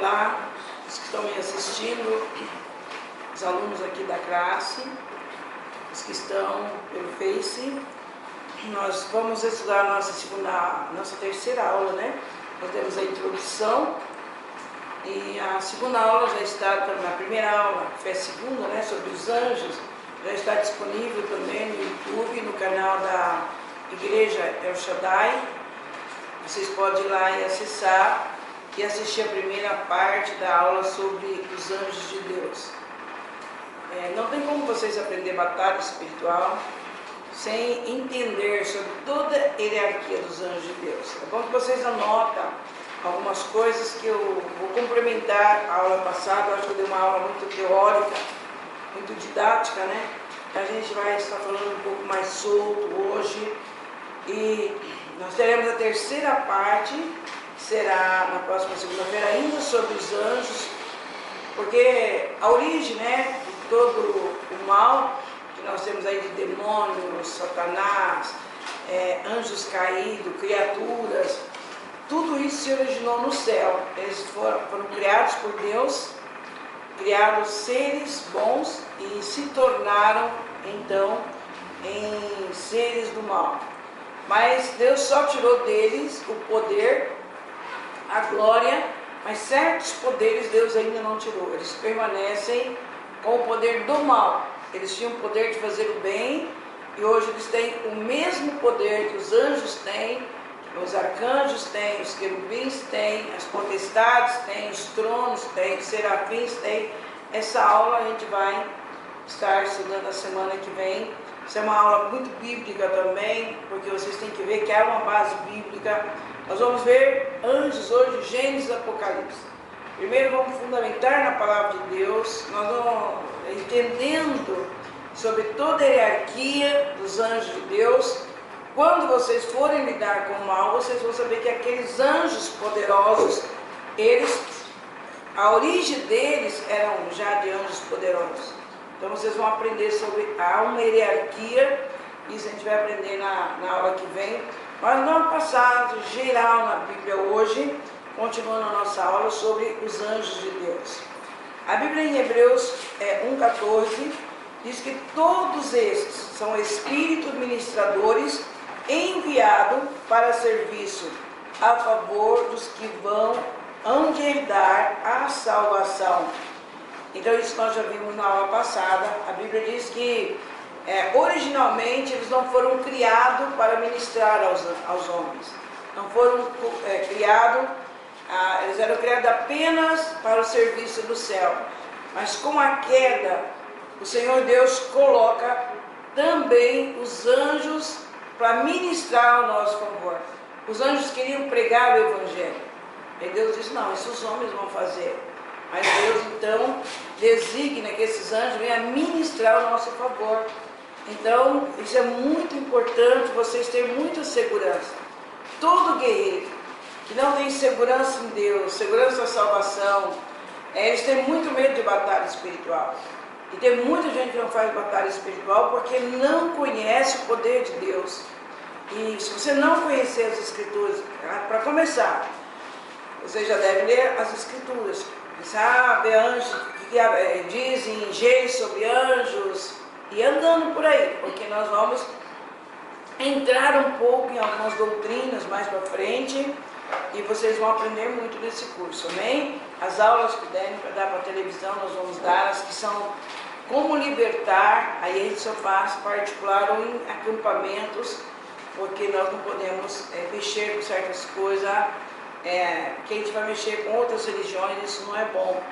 Olá, os que estão me assistindo, os alunos aqui da classe, os que estão pelo Face. Nós vamos estudar a nossa terceira aula, né? Nós temos a introdução e a segunda aula já está, na primeira aula, que foi a segunda, né? Sobre os anjos, já está disponível também no YouTube, no canal da Igreja El Shaddai. Vocês podem ir lá e acessar e assistir a primeira parte da aula sobre os anjos de Deus. Não tem como vocês aprender batalha espiritual sem entender sobre toda a hierarquia dos anjos de Deus. É bom que vocês anotem algumas coisas que eu vou complementar a aula passada. Eu acho que eu dei uma aula muito teórica, muito didática, né? A gente vai estar falando um pouco mais solto hoje. E nós teremos a terceira parte, que será na próxima segunda-feira, ainda sobre os anjos, porque a origem, né, de todo o mal que nós temos aí de demônios, Satanás, anjos caídos, criaturas, tudo isso se originou no céu. Eles foram criados por Deus, criados seres bons e se tornaram então em seres do mal. Mas Deus só tirou deles o poder, a glória, mas certos poderes Deus ainda não tirou. Eles permanecem com o poder do mal. Eles tinham o poder de fazer o bem e hoje eles têm o mesmo poder que os anjos têm, os arcanjos têm, os querubins têm, as potestades têm, os tronos têm, os serafins têm. Essa aula a gente vai estar estudando a semana que vem. Isso é uma aula muito bíblica também, porque vocês têm que ver que há uma base bíblica. Nós vamos ver anjos hoje, Gênesis e Apocalipse. Primeiro vamos fundamentar na palavra de Deus, nós vamos entendendo sobre toda a hierarquia dos anjos de Deus. Quando vocês forem lidar com o mal, vocês vão saber que aqueles anjos poderosos, a origem deles eram já de anjos poderosos. Então vocês vão aprender sobre uma hierarquia, isso a gente vai aprender na aula que vem. Mas não é passado geral na Bíblia hoje, continuando a nossa aula sobre os anjos de Deus. A Bíblia em Hebreus 1,14 diz que todos estes são espíritos ministradores enviados para serviço a favor dos que hão de herdar a salvação. Então isso nós já vimos na aula passada. A Bíblia diz que originalmente eles não foram criados para ministrar aos homens. Não foram criados, eles eram criados apenas para o serviço do céu. Mas com a queda, o Senhor Deus coloca também os anjos para ministrar ao nosso favor. Os anjos queriam pregar o Evangelho. E Deus disse, não, isso os homens vão fazer. Mas Deus então designa que esses anjos venham ministrar ao nosso favor. Então isso é muito importante, vocês terem muita segurança. Todo guerreiro que não tem segurança em Deus, segurança da salvação, eles têm muito medo de batalha espiritual. E tem muita gente que não faz batalha espiritual porque não conhece o poder de Deus. E se você não conhecer as Escrituras, para começar, você já deve ler as Escrituras. Sabe, anjos, dizem Gênesis sobre anjos, e andando por aí, porque nós vamos entrar um pouco em algumas doutrinas mais para frente, e vocês vão aprender muito nesse curso, amém? As aulas que derem para dar para a televisão, nós vamos dar, as que são como libertar, aí a gente só faz particular ou em acampamentos, porque nós não podemos mexer com certas coisas. Que a gente vai mexer com outras religiões, isso não é bom.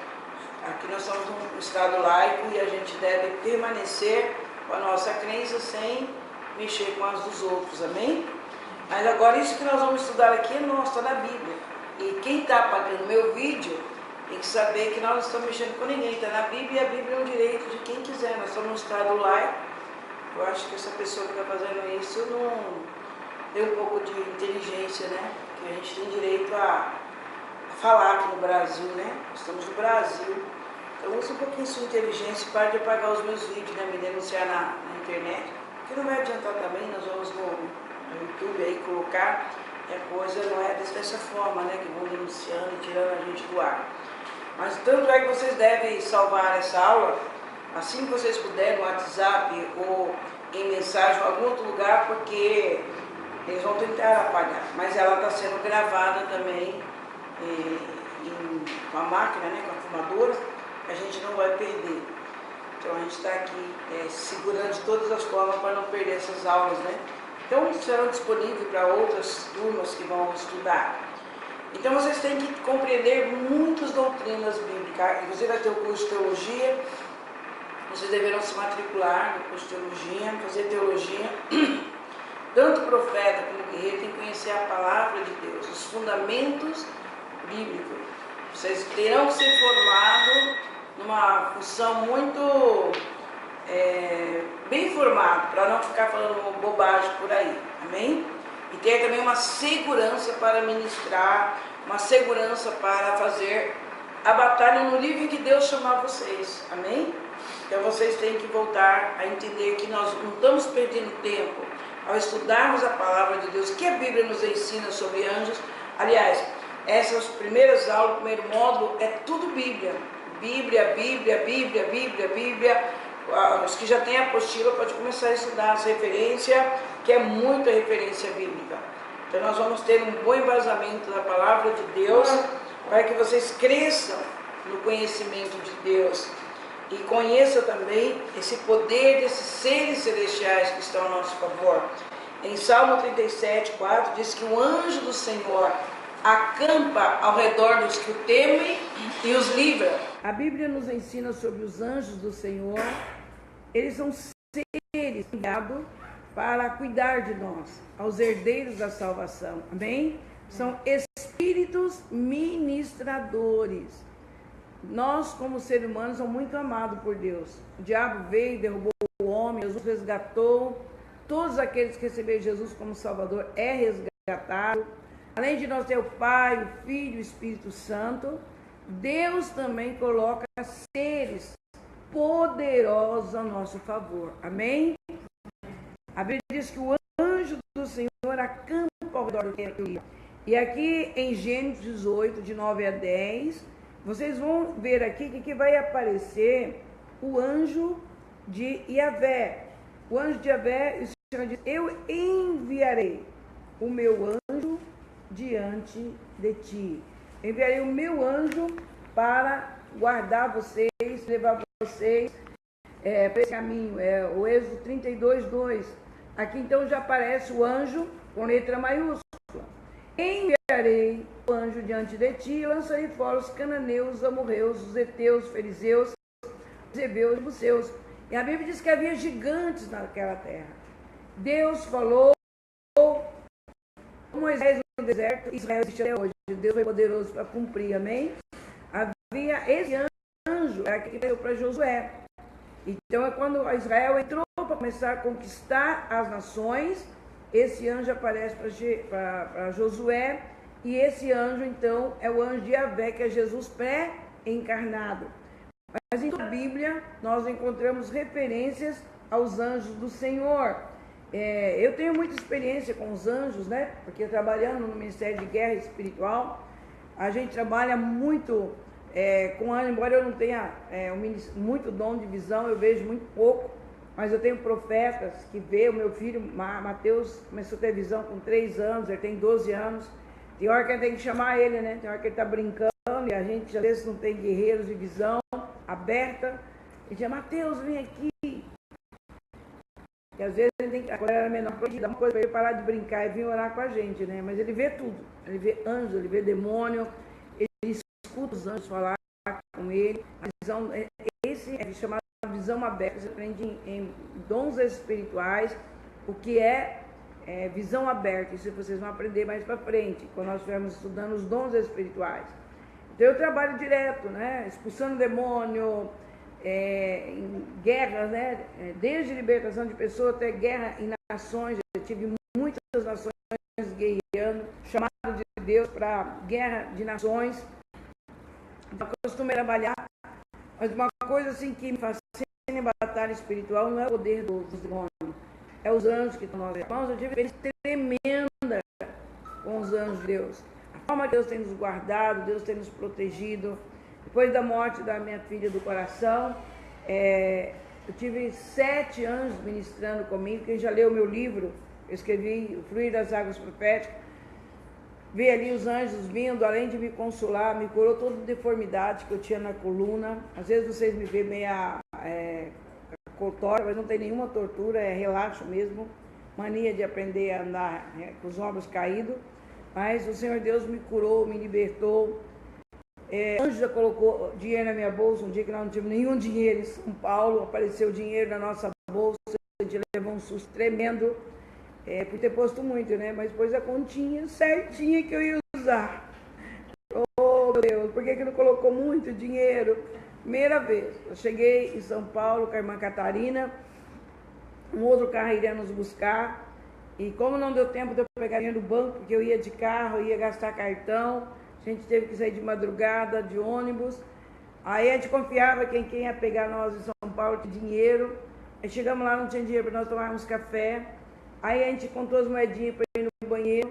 Aqui nós estamos num estado laico e a gente deve permanecer com a nossa crença sem mexer com as dos outros, amém? Mas agora isso que nós vamos estudar aqui é nosso, está na Bíblia. E quem está pagando meu vídeo tem que saber que nós não estamos mexendo com ninguém, está na Bíblia e a Bíblia é um direito de quem quiser. Nós estamos num estado laico. Eu acho que essa pessoa que está fazendo isso não tem um pouco de inteligência, né? Que a gente tem direito a falar aqui no Brasil, né? Estamos no Brasil. Então use um pouquinho sua inteligência e pare de apagar os meus vídeos, né? Me denunciar na internet. Que não vai adiantar também, nós vamos no YouTube aí colocar, e a coisa não é dessa forma, né? Que vão denunciando e tirando a gente do ar. Mas tanto é que vocês devem salvar essa aula, assim que vocês puderem, no WhatsApp ou em mensagem em algum outro lugar, porque eles vão tentar apagar. Mas ela está sendo gravada também com a máquina, né, com a filmadora, a gente não vai perder. Então a gente está aqui segurando de todas as formas para não perder essas aulas, né? Então serão disponíveis para outras turmas que vão estudar. Então vocês têm que compreender muitas doutrinas bíblicas. Inclusive vai ter o curso de teologia. Vocês deverão se matricular no curso de teologia, fazer teologia. Tanto o profeta como o guerreiro tem que conhecer a palavra de Deus, os fundamentos bíblicos. Vocês terão que ser formados numa função muito bem formada, para não ficar falando bobagem por aí. Amém? E ter também uma segurança para ministrar, uma segurança para fazer a batalha no nível em que Deus chamar vocês. Amém? Então vocês têm que voltar a entender que nós não estamos perdendo tempo ao estudarmos a palavra de Deus, que a Bíblia nos ensina sobre anjos. Aliás, essas primeiras aulas, o primeiro módulo, é tudo Bíblia. Bíblia, Bíblia, Bíblia, Bíblia, Bíblia. Os que já têm a apostila podem começar a estudar as referências, que é muita referência bíblica. Então nós vamos ter um bom embasamento da palavra de Deus, para que vocês cresçam no conhecimento de Deus e conheçam também esse poder desses seres celestiais que estão a nosso favor. Em Salmo 37, 4, diz que o anjo do Senhor acampa ao redor dos que o temem e os livra. A Bíblia nos ensina sobre os anjos do Senhor. Eles são seres criados para cuidar de nós, aos herdeiros da salvação. Amém? São espíritos ministradores. Nós, como seres humanos, somos muito amados por Deus. O diabo veio, derrubou o homem, Jesus resgatou. Todos aqueles que receberam Jesus como Salvador é resgatado. Além de nós ter o Pai, o Filho e o Espírito Santo, Deus também coloca seres poderosos a nosso favor. Amém? A Bíblia diz que o anjo do Senhor acampa ao redor do templo. E aqui em Gênesis 18, de 9 a 10, vocês vão ver aqui que vai aparecer o anjo de Yahvé. O anjo de Yahvé, o Senhor diz: eu enviarei o meu anjo diante de ti. Enviarei o meu anjo para guardar vocês, levar vocês para esse caminho. É o Êxodo 32, 2. Aqui então já aparece o anjo com letra maiúscula. Enviarei o anjo diante de ti e lançarei fora os cananeus, os amorreus, os heteus, os fariseus, os heveus e os jebuseus. E a Bíblia diz que havia gigantes naquela terra. Deus falou, Moisés no deserto, Israel existe até hoje. Deus foi poderoso para cumprir, amém? Havia esse anjo que deu para Josué. Então é quando Israel entrou para começar a conquistar as nações, esse anjo aparece para Josué, e esse anjo então é o anjo de Yahvé, que é Jesus pré-encarnado. Mas em toda a Bíblia nós encontramos referências aos anjos do Senhor. Eu tenho muita experiência com os anjos, né? Porque trabalhando no Ministério de Guerra Espiritual, a gente trabalha muito com anjos, embora eu não tenha muito dom de visão, eu vejo muito pouco, mas eu tenho profetas que vê. O meu filho, Mateus, começou a ter visão com 3 anos, ele tem 12 anos, tem hora que a gente tem que chamar ele, né? Tem hora que ele está brincando, e a gente às vezes não tem guerreiros de visão aberta, e diz: Mateus, vem aqui. Que às vezes ele tem que, quando era menor, dar uma coisa para ele parar de brincar e vir orar com a gente, né? Mas ele vê tudo. Ele vê anjo, ele vê demônio, ele escuta os anjos falar com ele. A visão, esse é chamado de visão aberta. Você aprende em dons espirituais o que é visão aberta. Isso vocês vão aprender mais para frente, quando nós estivermos estudando os dons espirituais. Então eu trabalho direto, né? Expulsando demônio, em guerras, né? Desde libertação de pessoas até guerra em nações. Eu tive muitas nações guerreando, chamado de Deus para guerra de nações. Então, eu costumo trabalhar, mas uma coisa assim que me fascina em batalha espiritual não é o poder dos demônios, é os anjos que estão nós. Irmãos, eu tive uma experiência tremenda com os anjos de Deus. A forma que Deus tem nos guardado, Deus tem nos protegido. Depois da morte da minha filha do coração, eu tive 7 anjos ministrando comigo. Quem já leu o meu livro, eu escrevi O Fluir das Águas Proféticas, vi ali os anjos vindo, além de me consolar, me curou toda a deformidade que eu tinha na coluna. Às vezes vocês me veem meia torta, mas não tem nenhuma tortura, é relaxo mesmo, mania de aprender a andar com os ombros caídos. Mas o Senhor Deus me curou, me libertou. O anjo já colocou dinheiro na minha bolsa, um dia que nós não tínhamos nenhum dinheiro em São Paulo, apareceu dinheiro na nossa bolsa, a gente levou um susto tremendo, por ter posto muito, né? Mas pôs a continha certinha que eu ia usar. Oh, meu Deus, por que não colocou muito dinheiro? Primeira vez, eu cheguei em São Paulo com a irmã Catarina, um outro carro iria nos buscar, e como não deu tempo de eu pegar dinheiro no banco, porque eu ia de carro, ia gastar cartão, a gente teve que sair de madrugada, de ônibus. Aí a gente confiava que quem ia pegar nós em São Paulo tinha dinheiro. Aí chegamos lá, não tinha dinheiro para nós tomarmos café. Aí a gente contou as moedinhas para ir no banheiro.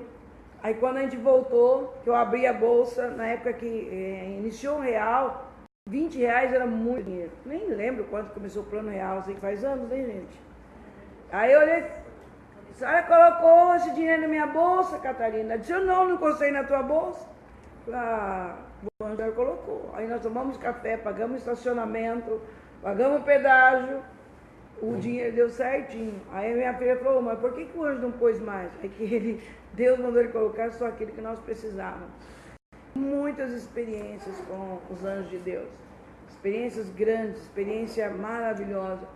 Aí quando a gente voltou, que eu abri a bolsa, na época que iniciou o real, R$20 era muito dinheiro. Nem lembro quanto começou o plano real, sei que faz anos, né, gente? Aí eu olhei, a senhora colocou esse dinheiro na minha bolsa, Catarina? Disse, eu não encostei na tua bolsa. O anjo colocou. Aí nós tomamos café, pagamos estacionamento, pagamos pedágio, o dinheiro deu certinho. Aí minha filha falou, mas por que o anjo não pôs mais? É que Deus mandou ele colocar só aquilo que nós precisávamos. Muitas experiências com os anjos de Deus, experiências grandes, experiência maravilhosa.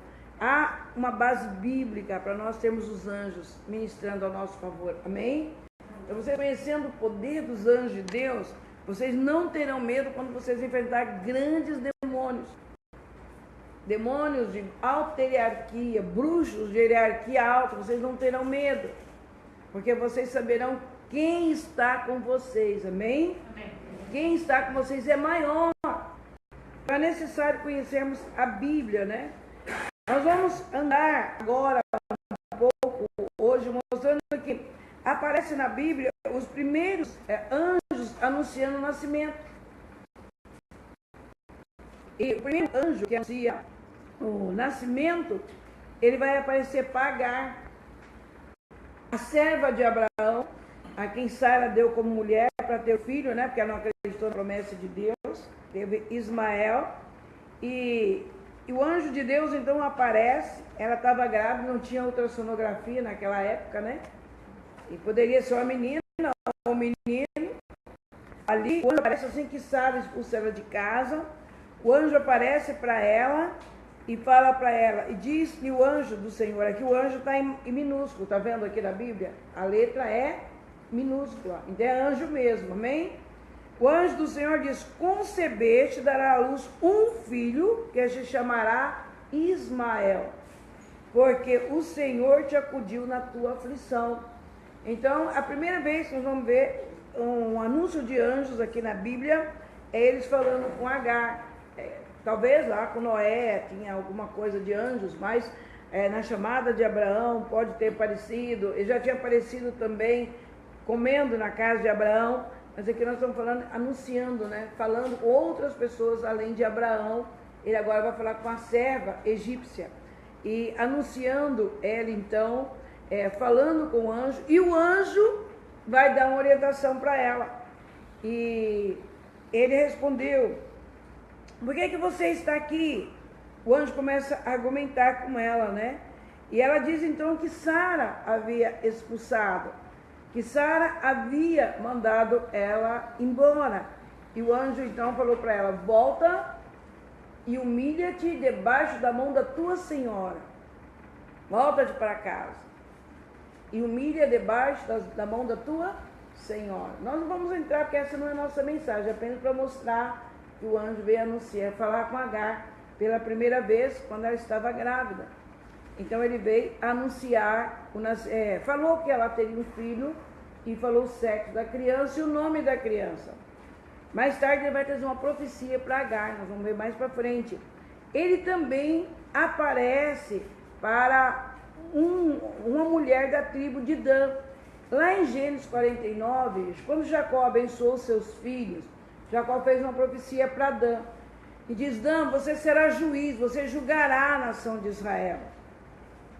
Há uma base bíblica para nós termos os anjos ministrando ao nosso favor, amém? Então, você conhecendo o poder dos anjos de Deus, vocês não terão medo quando vocês enfrentar grandes demônios. Demônios de alta hierarquia, bruxos de hierarquia alta, vocês não terão medo. Porque vocês saberão quem está com vocês, amém? Amém. Quem está com vocês é maior. É necessário conhecermos a Bíblia, né? Nós vamos andar agora um pouco, hoje, mostrando que aparece na Bíblia os primeiros anjos anunciando o nascimento. E o primeiro anjo que anuncia o nascimento, ele vai aparecer para Agar, a serva de Abraão, a quem Sara deu como mulher para ter filho, né? Porque ela não acreditou na promessa de Deus. Teve Ismael. E o anjo de Deus então aparece. Ela estava grávida, não tinha ultrassonografia naquela época, né? E poderia ser uma menina ou um menino. Ali o anjo aparece assim que Sara expulsa ela de casa. O anjo aparece para ela e fala para ela, e diz-lhe o anjo do Senhor, aqui o anjo está em minúsculo, está vendo aqui na Bíblia? A letra é minúscula, então é anjo mesmo, amém? O anjo do Senhor diz, concebeste, dará à luz um filho, que se chamará Ismael, porque o Senhor te acudiu na tua aflição. Então, a primeira vez que nós vamos ver um anúncio de anjos aqui na Bíblia, é eles falando com Agar. Talvez lá com Noé tinha alguma coisa de anjos, mas na chamada de Abraão pode ter aparecido. Ele já tinha aparecido também comendo na casa de Abraão, mas aqui nós estamos falando, anunciando, né? Falando com outras pessoas além de Abraão. Ele agora vai falar com a serva egípcia e anunciando ela então, falando com o anjo, e o anjo vai dar uma orientação para ela. E ele respondeu, por que você está aqui? O anjo começa a argumentar com ela, né? E ela diz então que Sara havia expulsado, que Sara havia mandado ela embora. E o anjo então falou para ela, volta e humilha-te debaixo da mão da tua senhora. Volta-te para casa e humilha debaixo da mão da tua senhora. Nós não vamos entrar porque essa não é a nossa mensagem, é apenas para mostrar que o anjo veio anunciar, falar com Agar pela primeira vez quando ela estava grávida. Então ele veio anunciar, falou que ela teria um filho e falou o sexo da criança e o nome da criança. Mais tarde ele vai trazer uma profecia para Agar, nós vamos ver mais para frente. Ele também aparece para uma mulher da tribo de Dan. Lá em Gênesis 49, quando Jacó abençoou seus filhos, Jacó fez uma profecia para Dan. E diz: Dan, você será juiz, você julgará a nação de Israel.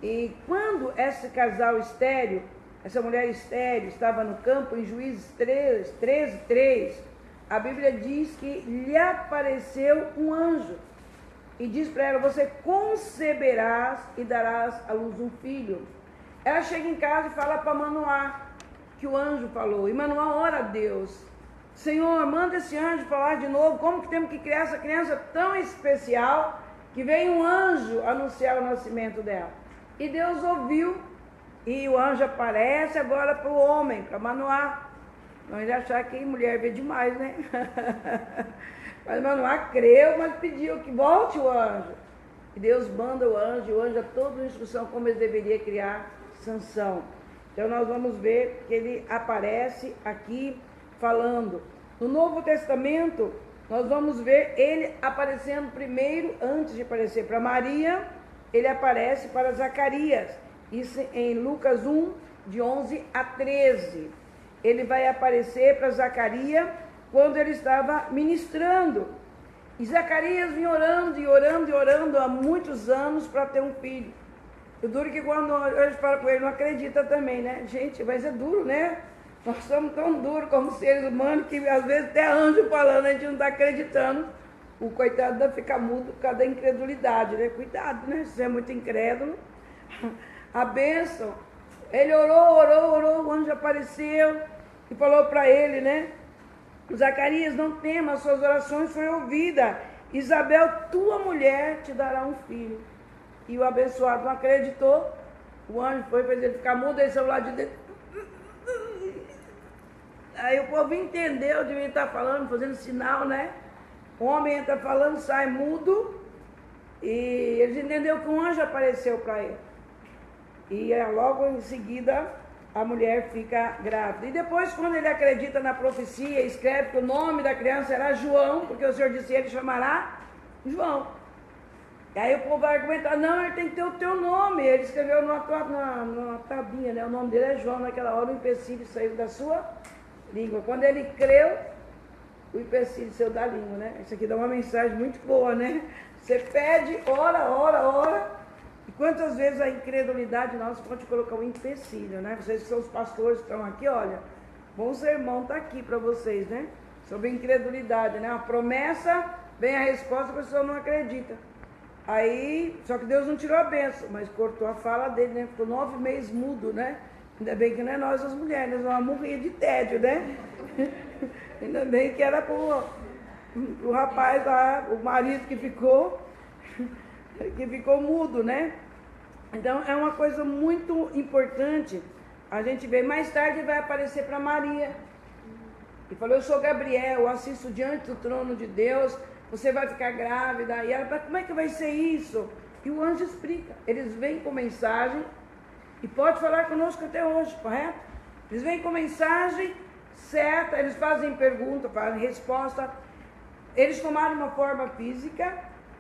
E quando esse casal estéril, essa mulher estéril, estava no campo, em Juízes 13:3, a Bíblia diz que lhe apareceu um anjo. E diz para ela: você conceberás e darás à luz um filho. Ela chega em casa e fala para Manoá que o anjo falou. E Manoá ora a Deus: Senhor, manda esse anjo falar de novo. Como que temos que criar essa criança tão especial que vem um anjo anunciar o nascimento dela? E Deus ouviu. E o anjo aparece agora para o homem, para Manoá. Não ia achar que mulher vê demais, né? Mas Manoá creu, mas pediu que volte o anjo. E Deus manda o anjo dá toda a instrução como ele deveria criar Sansão. Então nós vamos ver que ele aparece aqui falando. No Novo Testamento, nós vamos ver ele aparecendo primeiro, antes de aparecer para Maria, ele aparece para Zacarias. Isso em Lucas 1, de 11 a 13. Ele vai aparecer para Zacarias quando ele estava ministrando. E Zacarias vinha orando e orando e orando há muitos anos para ter um filho. O duro que quando eu falo com ele, não acredita também, né? Gente, mas é duro, né? Nós somos tão duros como seres humanos que às vezes até anjo falando, a gente não está acreditando. O coitado deve ficar mudo por causa da incredulidade, né? Cuidado, né? Se você é muito incrédulo. A bênção. Ele orou, o anjo apareceu e falou para ele, né? Zacarias, não tema, as suas orações foram ouvidas. Isabel, tua mulher, te dará um filho. E o abençoado não acreditou. O anjo foi, fez ele ficar mudo, aí saiu lá de dentro. Aí o povo entendeu, devia estar falando, fazendo sinal, né? O homem entra falando, sai mudo. E eles entenderam que um anjo apareceu para ele. E logo em seguida a mulher fica grávida. E depois, quando ele acredita na profecia, escreve que o nome da criança será João, porque o Senhor disse: ele chamará João. E aí o povo vai argumentar: não, ele tem que ter o teu nome. Ele escreveu numa tabinha, né? O nome dele é João. Naquela hora o empecilho saiu da sua língua. Quando ele creu, o empecilho saiu da língua, né? Isso aqui dá uma mensagem muito boa, né? Você pede, ora. E quantas vezes a incredulidade nossa pode colocar um empecilho, né? Vocês que são os pastores que estão aqui, olha, bom sermão está aqui para vocês, né? Sobre incredulidade, né? Uma promessa, vem a resposta, a pessoa não acredita. Aí, só que Deus não tirou a bênção, mas cortou a fala dele, né? Ficou 9 meses mudo, né? Ainda bem que não é nós as mulheres, nós vamos morrer de tédio, né? Ainda bem que era pro rapaz lá, o marido que ficou mudo, né? Então é uma coisa muito importante a gente ver. Mais tarde vai aparecer para Maria e falou: eu sou Gabriel, eu assisto diante do trono de Deus, você vai ficar grávida. E ela fala: como é que vai ser isso? E o anjo explica. Eles vêm com mensagem e pode falar conosco até hoje, correto? Eles vêm com mensagem certa, eles fazem pergunta, fazem resposta. Eles tomaram uma forma física,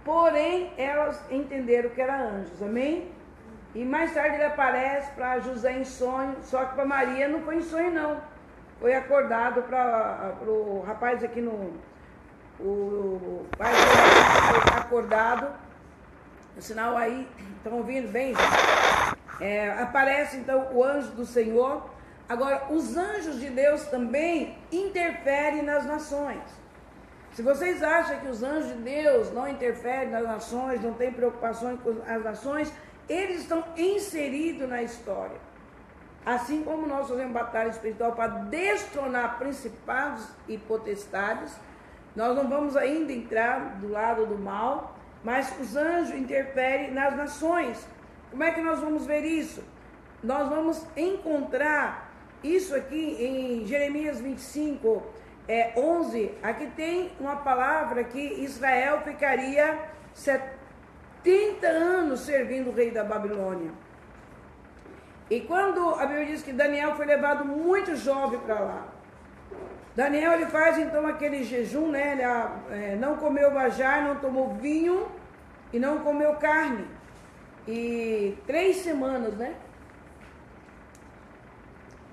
porém elas entenderam que eram anjos, amém? E mais tarde ele aparece para José em sonho, só que para Maria não foi em sonho não. Foi acordado para o rapaz aqui o pai foi acordado, o sinal aí, estão ouvindo bem? Aparece então o anjo do Senhor. Agora, os anjos de Deus também interferem nas nações. Se vocês acham que os anjos de Deus não interferem nas nações, não têm preocupações com as nações, eles estão inseridos na história. Assim como nós fazemos batalha espiritual para destronar principados e potestades, nós não vamos ainda entrar do lado do mal, mas os anjos interferem nas nações. Como é que nós vamos ver isso? Nós vamos encontrar isso aqui em Jeremias 25, 11. Aqui tem uma palavra que Israel ficaria 70 anos servindo o rei da Babilônia. E quando a Bíblia diz que Daniel foi levado muito jovem para lá, Daniel ele faz então aquele jejum, né? Ele não comeu manjar, não tomou vinho e não comeu carne. E 3 semanas, né?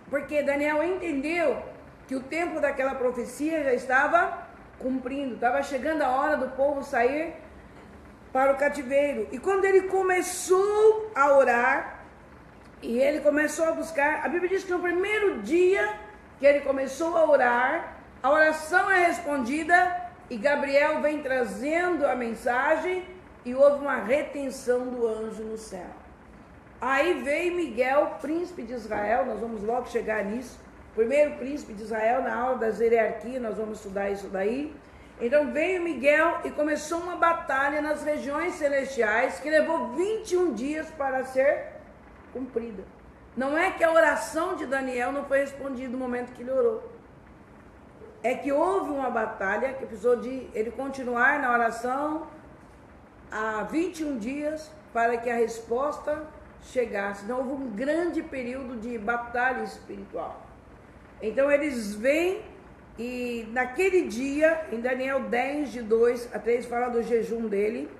Porque Daniel entendeu que o tempo daquela profecia já estava cumprindo, estava chegando a hora do povo sair para o cativeiro. E quando ele começou a orar, e ele começou a buscar, a Bíblia diz que no primeiro dia que ele começou a orar, a oração é respondida e Gabriel vem trazendo a mensagem e houve uma retenção do anjo no céu. Aí veio Miguel, príncipe de Israel, nós vamos logo chegar nisso, primeiro príncipe de Israel, na aula das hierarquias, nós vamos estudar isso daí. Então veio Miguel e começou uma batalha nas regiões celestiais que levou 21 dias para ser cumprida. Não é que a oração de Daniel não foi respondida no momento que ele orou. É que houve uma batalha que precisou de ele continuar na oração há 21 dias para que a resposta chegasse. Então houve um grande período de batalha espiritual. Então eles vêm e naquele dia, em Daniel 10, de 2 a 3, fala do jejum dele.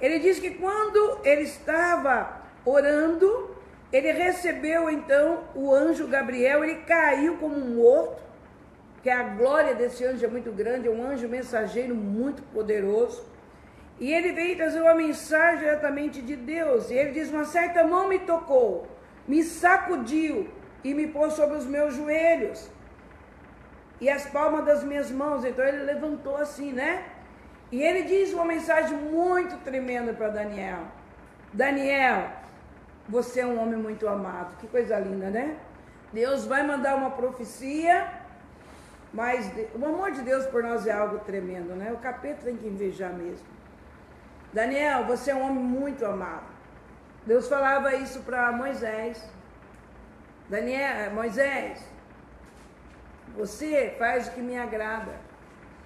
Ele diz que quando ele estava orando, ele recebeu então o anjo Gabriel, ele caiu como morto, que a glória desse anjo é muito grande, é um anjo mensageiro muito poderoso. E ele veio trazer uma mensagem diretamente de Deus. E ele diz, uma certa mão me tocou, me sacudiu e me pôs sobre os meus joelhos e as palmas das minhas mãos. Então ele levantou assim, né? E ele diz uma mensagem muito tremenda para Daniel. Daniel, você é um homem muito amado. Que coisa linda, né? Deus vai mandar uma profecia, mas o amor de Deus por nós é algo tremendo, né? O capeta tem que invejar mesmo. Daniel, você é um homem muito amado. Deus falava isso para Moisés. Moisés, você faz o que me agrada.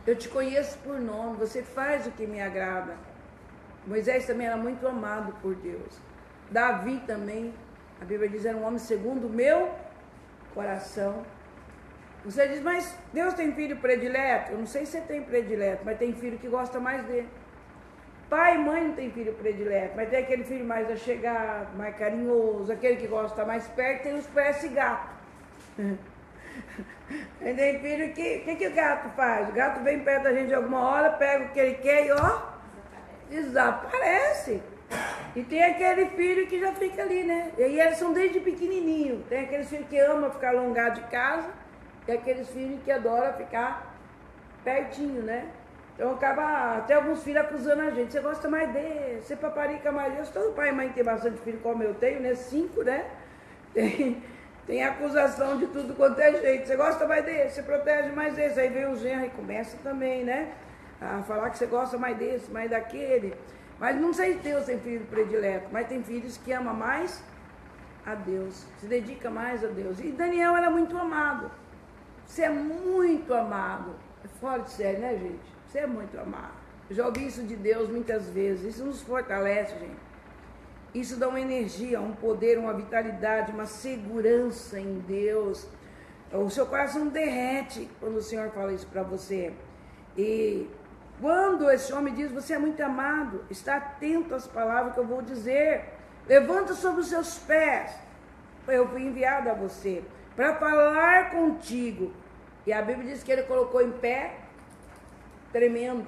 Eu te conheço por nome, você faz o que me agrada. Moisés também era muito amado por Deus. Davi também, a Bíblia diz, era um homem segundo o meu coração. Você diz, mas Deus tem filho predileto? Eu não sei se você tem predileto, mas tem filho que gosta mais dele. Pai e mãe não tem filho predileto, mas tem aquele filho mais achegado, mais carinhoso, aquele que gosta mais perto, tem os parece gato. E tem filho que o gato faz? O gato vem perto da gente de alguma hora, pega o que ele quer e ó, desaparece. E tem aquele filho que já fica ali, né? E aí eles são desde pequenininho. Tem aqueles filhos que amam ficar alongado de casa e aqueles filhos que adoram ficar pertinho, né? Então acaba até alguns filhos acusando a gente. Você gosta mais dele, você paparica mais dele. Todo pai e mãe tem bastante filho como eu tenho, né? 5, né? Tem acusação de tudo quanto é jeito. Você gosta mais dele, você protege mais desse. Aí vem o genro e começa também, né? A falar que você gosta mais desse, mais daquele. Mas não sei se Deus tem filho predileto, mas tem filhos que amam mais a Deus, se dedica mais a Deus. E Daniel era muito amado. Você é muito amado. É fora de série, né, gente? Você é muito amado. Eu já ouvi isso de Deus muitas vezes. Isso nos fortalece, gente. Isso dá uma energia, um poder, uma vitalidade, uma segurança em Deus. O seu coração derrete quando o Senhor fala isso para você. E quando esse homem diz, você é muito amado, está atento às palavras que eu vou dizer. Levanta sobre os seus pés. Eu fui enviado a você para falar contigo. E a Bíblia diz que ele colocou em pé, tremendo.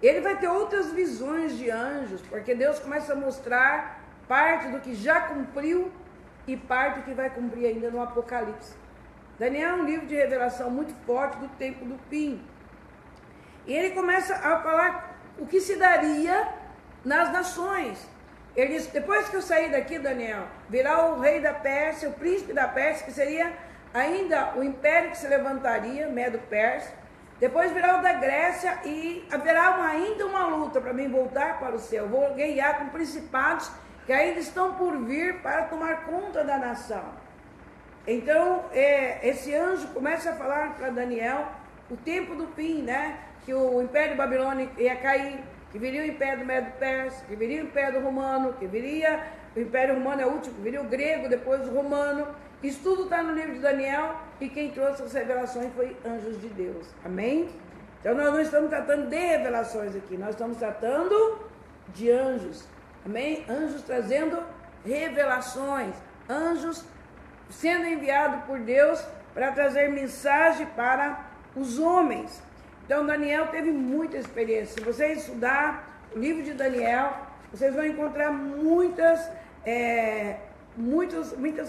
Ele vai ter outras visões de anjos, porque Deus começa a mostrar parte do que já cumpriu e parte do que vai cumprir ainda no Apocalipse. Daniel é um livro de revelação muito forte do tempo do fim. E ele começa a falar o que se daria nas nações. Ele diz, depois que eu sair daqui, Daniel, virá o rei da Pérsia, o príncipe da Pérsia, que seria ainda o império que se levantaria, Medo-Persa. Depois virá o da Grécia e haverá ainda uma luta para mim voltar para o céu. Vou guerrear com principados que ainda estão por vir para tomar conta da nação. Então, esse anjo começa a falar para Daniel o tempo do fim, né? Que o império babilônico ia cair, que viria o império do Medo-Persa, que viria o império romano, que viria o império romano é o último, que viria o grego, depois o romano. Isso tudo está no livro de Daniel e quem trouxe as revelações foi anjos de Deus. Amém? Então nós não estamos tratando de revelações aqui, nós estamos tratando de anjos. Amém? Anjos trazendo revelações, anjos sendo enviados por Deus para trazer mensagem para os homens. Então Daniel teve muita experiência. Se você estudar o livro de Daniel, vocês vão encontrar muitas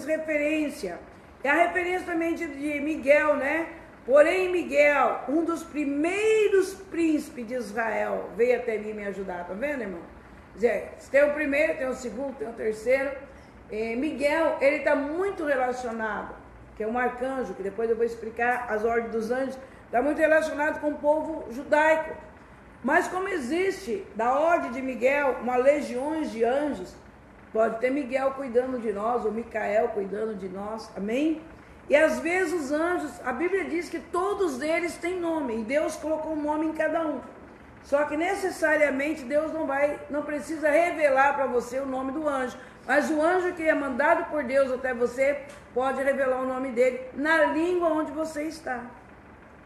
referências. E a referência também de Miguel, né? Porém Miguel, um dos primeiros príncipes de Israel, veio até mim me ajudar. Tá vendo, irmão? Quer dizer, tem o primeiro, tem o segundo, tem o terceiro. Miguel, ele está muito relacionado, que é um arcanjo, que depois eu vou explicar as ordens dos anjos, está muito relacionado com o povo judaico. Mas como existe da ordem de Miguel uma legião de anjos, pode ter Miguel cuidando de nós, ou Micael cuidando de nós, amém? E às vezes os anjos, a Bíblia diz que todos eles têm nome, e Deus colocou um nome em cada um. Só que necessariamente Deus não precisa revelar para você o nome do anjo. Mas o anjo que é mandado por Deus até você, pode revelar o nome dele na língua onde você está.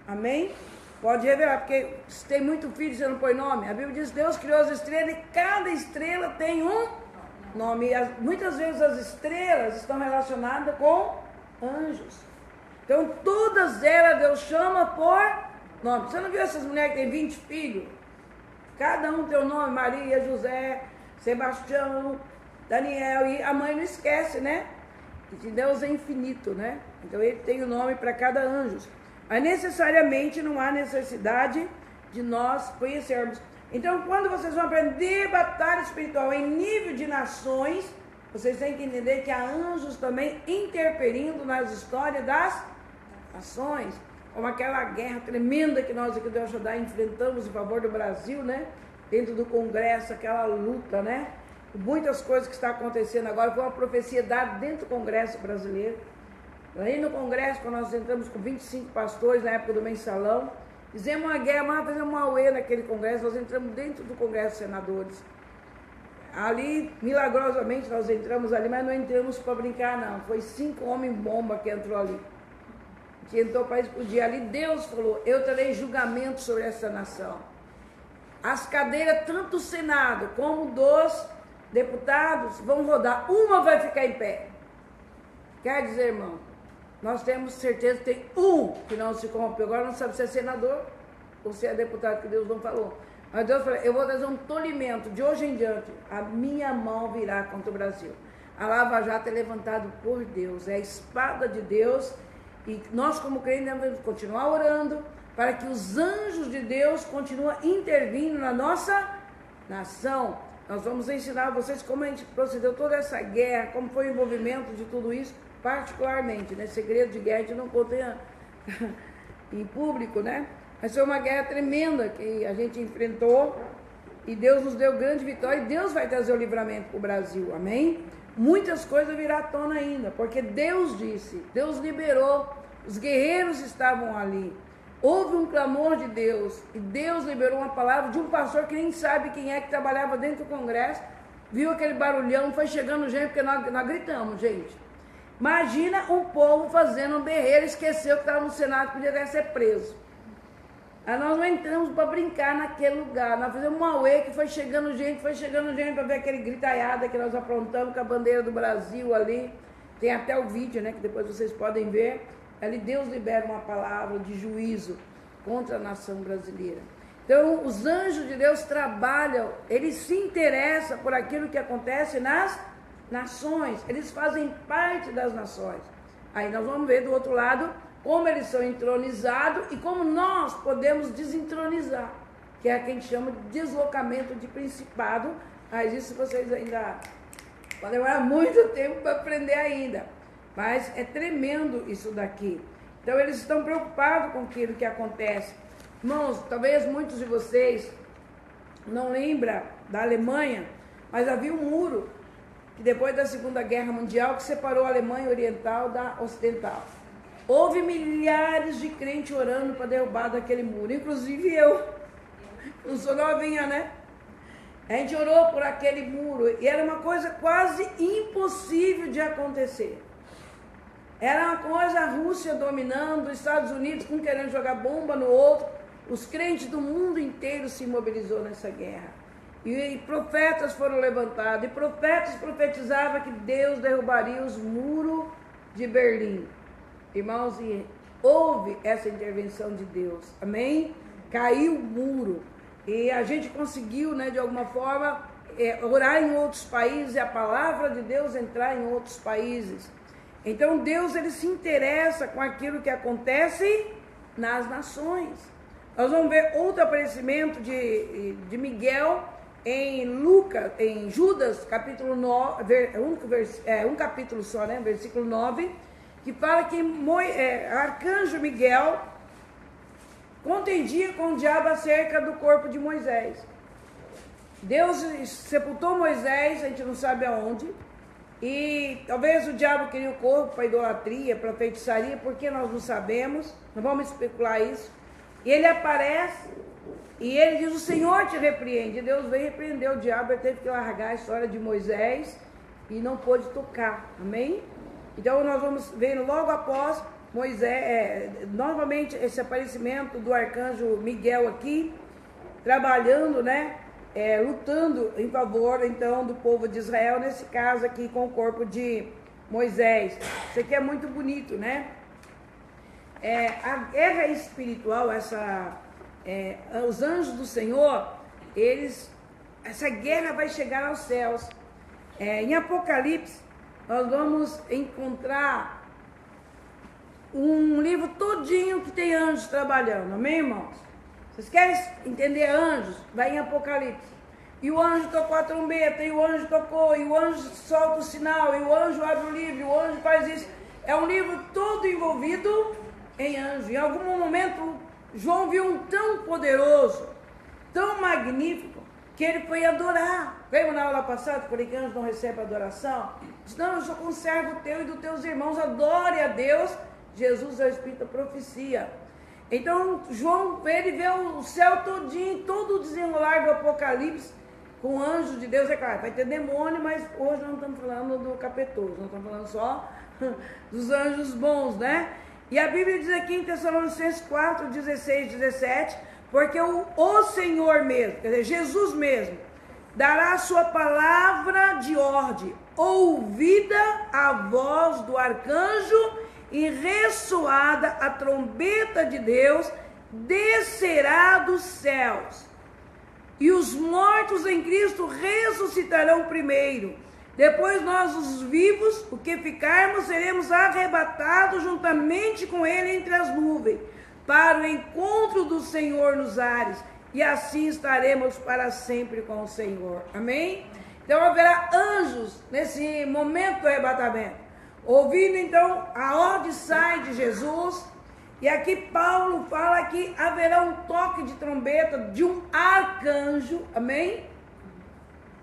Amém? Pode revelar, porque se tem muito filho e você não põe nome, a Bíblia diz que Deus criou as estrelas e cada estrela tem um nome. Muitas vezes as estrelas estão relacionadas com anjos. Então todas elas Deus chama por nome. Você não viu essas mulheres que têm 20 filhos? Cada um tem o nome, Maria, José, Sebastião, Daniel, e a mãe não esquece, né? Que Deus é infinito, né? Então ele tem o nome para cada anjo. Mas necessariamente não há necessidade de nós conhecermos. Então quando vocês vão aprender batalha espiritual em nível de nações, vocês têm que entender que há anjos também interferindo nas histórias das nações. Como aquela guerra tremenda que nós aqui do El Shaddai enfrentamos em favor do Brasil, né? Dentro do Congresso, aquela luta, né? Muitas coisas que estão acontecendo agora, foi uma profecia dada dentro do Congresso brasileiro. Aí no Congresso, quando nós entramos com 25 pastores na época do mensalão, fizemos uma guerra, mas fizemos uma UE naquele Congresso, nós entramos dentro do Congresso dos Senadores. Ali, milagrosamente, nós entramos ali, mas não entramos para brincar, não. Foi 5 homens-bomba que entrou ali. Que entrou para explodir. Ali Deus falou, eu terei julgamento sobre essa nação. As cadeiras, tanto do Senado como dos deputados, vão rodar. Uma vai ficar em pé. Quer dizer, irmão, nós temos certeza que tem um que não se corrompeu. Agora não sabe se é senador ou se é deputado, que Deus não falou. Mas Deus falou, eu vou trazer um tolimento. De hoje em diante, a minha mão virá contra o Brasil. A Lava Jato é levantado por Deus. É a espada de Deus. E nós, como crentes, devemos continuar orando para que os anjos de Deus continuem intervindo na nossa nação. Nós vamos ensinar a vocês como a gente procedeu toda essa guerra, como foi o envolvimento de tudo isso, particularmente, né? Segredo de guerra a gente não conta em público, né? Mas foi uma guerra tremenda que a gente enfrentou e Deus nos deu grande vitória e Deus vai trazer o livramento para o Brasil, amém? Muitas coisas virão à tona ainda, porque Deus disse, Deus liberou, os guerreiros estavam ali, houve um clamor de Deus, e Deus liberou uma palavra de um pastor que nem sabe quem é que trabalhava dentro do Congresso, viu aquele barulhão, foi chegando gente, porque nós gritamos, gente. Imagina um povo fazendo um berreiro, esqueceu que estava no Senado, podia até ser preso. Aí nós não entramos para brincar naquele lugar, nós fizemos uma UE que foi chegando gente para ver aquele gritaiada que nós aprontamos com a bandeira do Brasil ali, tem até o vídeo, né, que depois vocês podem ver, ali Deus libera uma palavra de juízo contra a nação brasileira. Então os anjos de Deus trabalham, eles se interessam por aquilo que acontece nas nações, eles fazem parte das nações. Aí nós vamos ver do outro lado, como eles são entronizados e como nós podemos desentronizar, que é o que a gente chama de deslocamento de principado, mas isso vocês ainda vão demorar muito tempo para aprender ainda, mas é tremendo isso daqui. Então eles estão preocupados com aquilo que acontece. Irmãos, talvez muitos de vocês não lembram da Alemanha, mas havia um muro, que depois da Segunda Guerra Mundial, que separou a Alemanha Oriental da Ocidental. Houve milhares de crentes orando para derrubar daquele muro, inclusive eu, não sou novinha, né? A gente orou por aquele muro, e era uma coisa quase impossível de acontecer. Era uma coisa, a Rússia dominando, os Estados Unidos, um querendo jogar bomba no outro, os crentes do mundo inteiro se mobilizou nessa guerra. E profetas foram levantados, e profetas profetizavam que Deus derrubaria os muros de Berlim. Irmãos, e houve essa intervenção de Deus, amém? caiu o muro. E a gente conseguiu, né, de alguma forma, orar em outros países e a palavra de Deus entrar em outros países. Então Deus, ele se interessa com aquilo que acontece nas nações. Nós vamos ver outro aparecimento de Miguel em Judas, capítulo 9, um capítulo só, né, versículo 9, que fala que arcanjo Miguel contendia com o diabo acerca do corpo de Moisés. Deus sepultou Moisés, a gente não sabe aonde, e talvez o diabo queria o corpo para idolatria, para feitiçaria, porque nós não sabemos, não vamos especular isso. E ele aparece, e ele diz, o Senhor te repreende. E Deus veio repreender o diabo, ele teve que largar a história de Moisés, e não pôde tocar, amém? Então nós vamos ver logo após Moisés, novamente esse aparecimento do arcanjo Miguel aqui, trabalhando, né? Lutando em favor, então, do povo de Israel, nesse caso aqui com o corpo de Moisés. Isso aqui é muito bonito, né? A guerra espiritual, os anjos do Senhor, essa guerra vai chegar aos céus. Em Apocalipse, nós vamos encontrar um livro todinho que tem anjos trabalhando, amém, irmãos? Vocês querem entender anjos? Vai em Apocalipse. E o anjo tocou a trombeta, e o anjo tocou, e o anjo solta o sinal, e o anjo abre o livro, e o anjo faz isso. É um livro todo envolvido em anjo. Em algum momento, João viu um tão poderoso, tão magnífico, que ele foi adorar. Lembra na aula passada, que falei que anjo não recebe adoração? Disse, não, eu sou conservo teu e dos teus irmãos, adore a Deus. Jesus é o Espírito da profecia. Então, João, ele vê o céu todinho, todo o desenrolar do Apocalipse, com anjos de Deus. É claro, vai ter demônio, mas hoje nós não estamos falando do capetoso, nós estamos falando só dos anjos bons, né? E a Bíblia diz aqui em Tessalonicenses 4, 16, 17, porque o Senhor mesmo, quer dizer, Jesus mesmo, dará a sua palavra de ordem, ouvida a voz do arcanjo, e ressoada a trombeta de Deus, descerá dos céus. E os mortos em Cristo ressuscitarão primeiro. Depois nós, os vivos, o que ficarmos, seremos arrebatados juntamente com ele entre as nuvens, para o encontro do Senhor nos ares. E assim estaremos para sempre com o Senhor. Amém? Então haverá anjos nesse momento do arrebatamento. Ouvindo então, a ordem sai de Jesus, e aqui Paulo fala que haverá um toque de trombeta de um arcanjo, amém?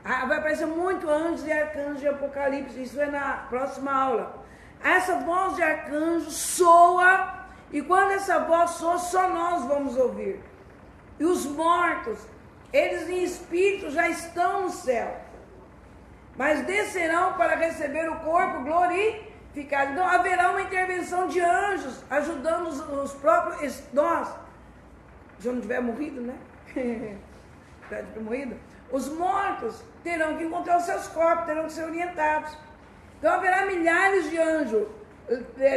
Vai aparecer muito anjos e arcanjos em Apocalipse, isso é na próxima aula. Essa voz de arcanjo soa, e quando essa voz soa, só nós vamos ouvir. E os mortos, eles em espírito já estão no céu, mas descerão para receber o corpo glorificado. Então haverá uma intervenção de anjos ajudando os próprios nós. Se eu não tiver morrido, né? Morrido. Os mortos terão que encontrar os seus corpos, terão que ser orientados. Então haverá milhares de anjos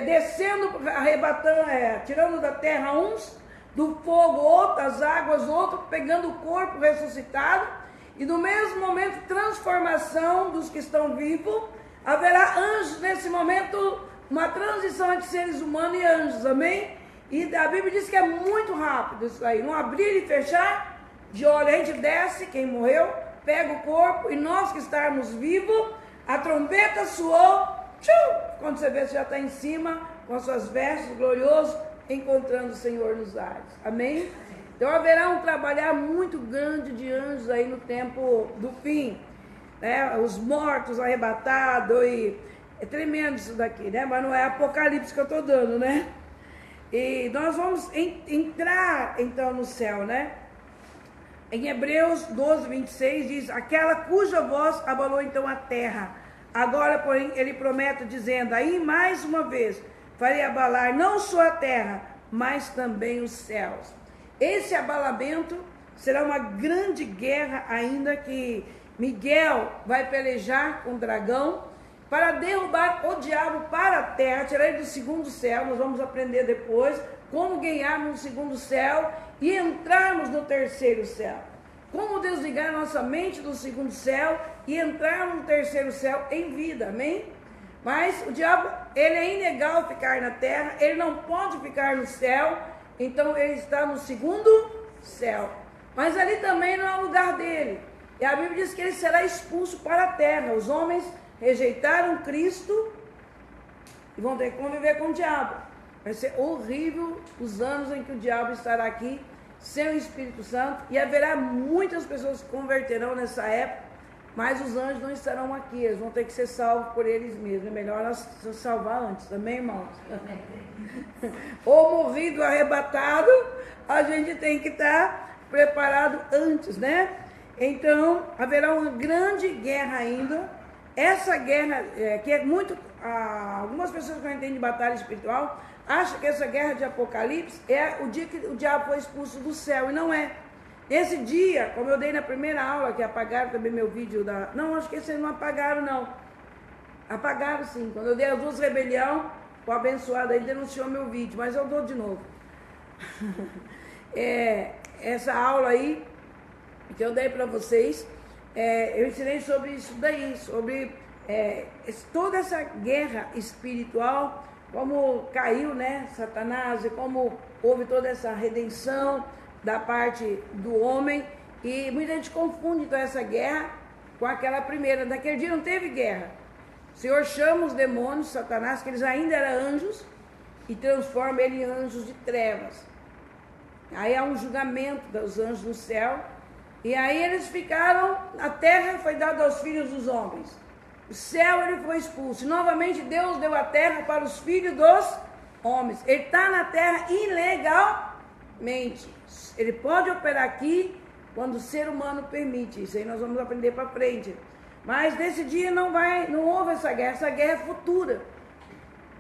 descendo, arrebatando, tirando da terra uns, do fogo outros, das águas outros, pegando o corpo ressuscitado, e no mesmo momento transformação dos que estão vivos. Haverá anjos nesse momento, uma transição entre seres humanos e anjos, amém? E a Bíblia diz que é muito rápido isso aí, não abrir e fechar de olho. A gente desce, quem morreu, pega o corpo, e nós que estamos vivos, a trombeta soou, quando você vê, você já está em cima, com as suas vestes gloriosas, encontrando o Senhor nos ares, amém? Então haverá um trabalhar muito grande de anjos aí no tempo do fim. Os mortos arrebatados, e é tremendo isso daqui, né? Mas não é Apocalipse que eu estou dando, né? E nós vamos entrar então no céu, né? Em Hebreus 12, 26 diz, aquela cuja voz abalou então a terra. Agora, porém, ele promete dizendo, aí mais uma vez, farei abalar não só a terra, mas também os céus. Esse abalamento será uma grande guerra, ainda que Miguel vai pelejar com o dragão para derrubar o diabo para a terra, tirar ele do segundo céu. Nós vamos aprender depois como ganharmos o segundo céu e entrarmos no terceiro céu. Como desligar nossa mente do segundo céu e entrarmos no terceiro céu em vida, amém? Mas o diabo, ele é ilegal ficar na terra, ele não pode ficar no céu, então ele está no segundo céu. Mas ali também não é o lugar dele. E a Bíblia diz que ele será expulso para a terra. Os homens rejeitaram Cristo e vão ter que conviver com o diabo. Vai ser horrível os anos em que o diabo estará aqui sem o Espírito Santo, e haverá muitas pessoas que converterão nessa época, mas os anjos não estarão aqui, eles vão ter que ser salvos por eles mesmos. É melhor nós se salvar antes, também, irmãos? Ou morrido, arrebatado, a gente tem que estar preparado antes, né? Então, haverá uma grande guerra ainda. Essa guerra, que é muito... algumas pessoas que não entendem de batalha espiritual, acham que essa guerra de Apocalipse é o dia que o diabo foi expulso do céu, e não é. Esse dia, como eu dei na primeira aula, que apagaram também meu vídeo da... Não, acho que esse não apagaram, não. Apagaram sim. Quando eu dei as duas rebelião, o abençoado aí denunciou meu vídeo, mas eu dou de novo. Essa aula aí, que eu dei para vocês, eu ensinei sobre isso daí, sobre toda essa guerra espiritual, como caiu, né, Satanás, e como houve toda essa redenção da parte do homem, e muita gente confunde então essa guerra com aquela primeira. Naquele dia não teve guerra. O Senhor chama os demônios, Satanás, que eles ainda eram anjos, e transforma ele em anjos de trevas. Aí há um julgamento dos anjos no céu, e aí eles ficaram, a terra foi dada aos filhos dos homens, o céu ele foi expulso, e novamente Deus deu a terra para os filhos dos homens. Ele está na terra ilegalmente, ele pode operar aqui quando o ser humano permite, isso aí nós vamos aprender para frente, mas nesse dia não houve essa guerra é futura.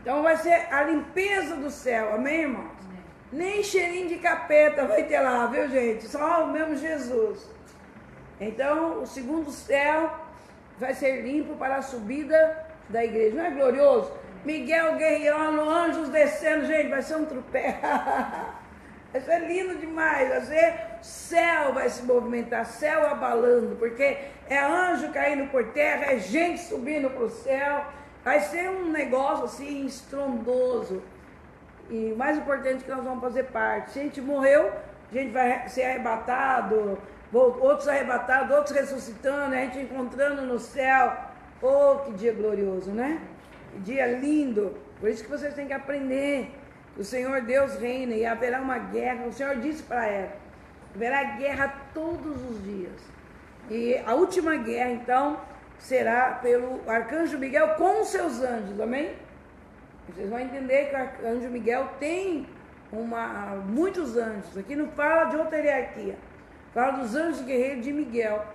Então vai ser a limpeza do céu, amém, irmãos? Amém. Nem cheirinho de capeta vai ter lá, viu, gente? Só o mesmo Jesus. Então, o segundo céu vai ser limpo para a subida da igreja. Não é glorioso? Miguel guerreando, anjos descendo, gente, vai ser um tropé. Vai ser lindo demais, vai ser, céu vai se movimentar, céu abalando, porque é anjo caindo por terra, é gente subindo para o céu, vai ser um negócio assim, estrondoso. E o mais importante é que nós vamos fazer parte. Se a gente morreu, a gente vai ser arrebatado, outros arrebatados, outros ressuscitando, a gente encontrando no céu. Oh, que dia glorioso, né? Que dia lindo. Por isso que vocês têm que aprender. O Senhor Deus reina e haverá uma guerra. O Senhor disse para ela, haverá guerra todos os dias. E a última guerra, então, será pelo arcanjo Miguel com os seus anjos, amém? Vocês vão entender que o arcanjo Miguel tem muitos anjos. Aqui não fala de outra hierarquia, fala dos anjos guerreiros de Miguel.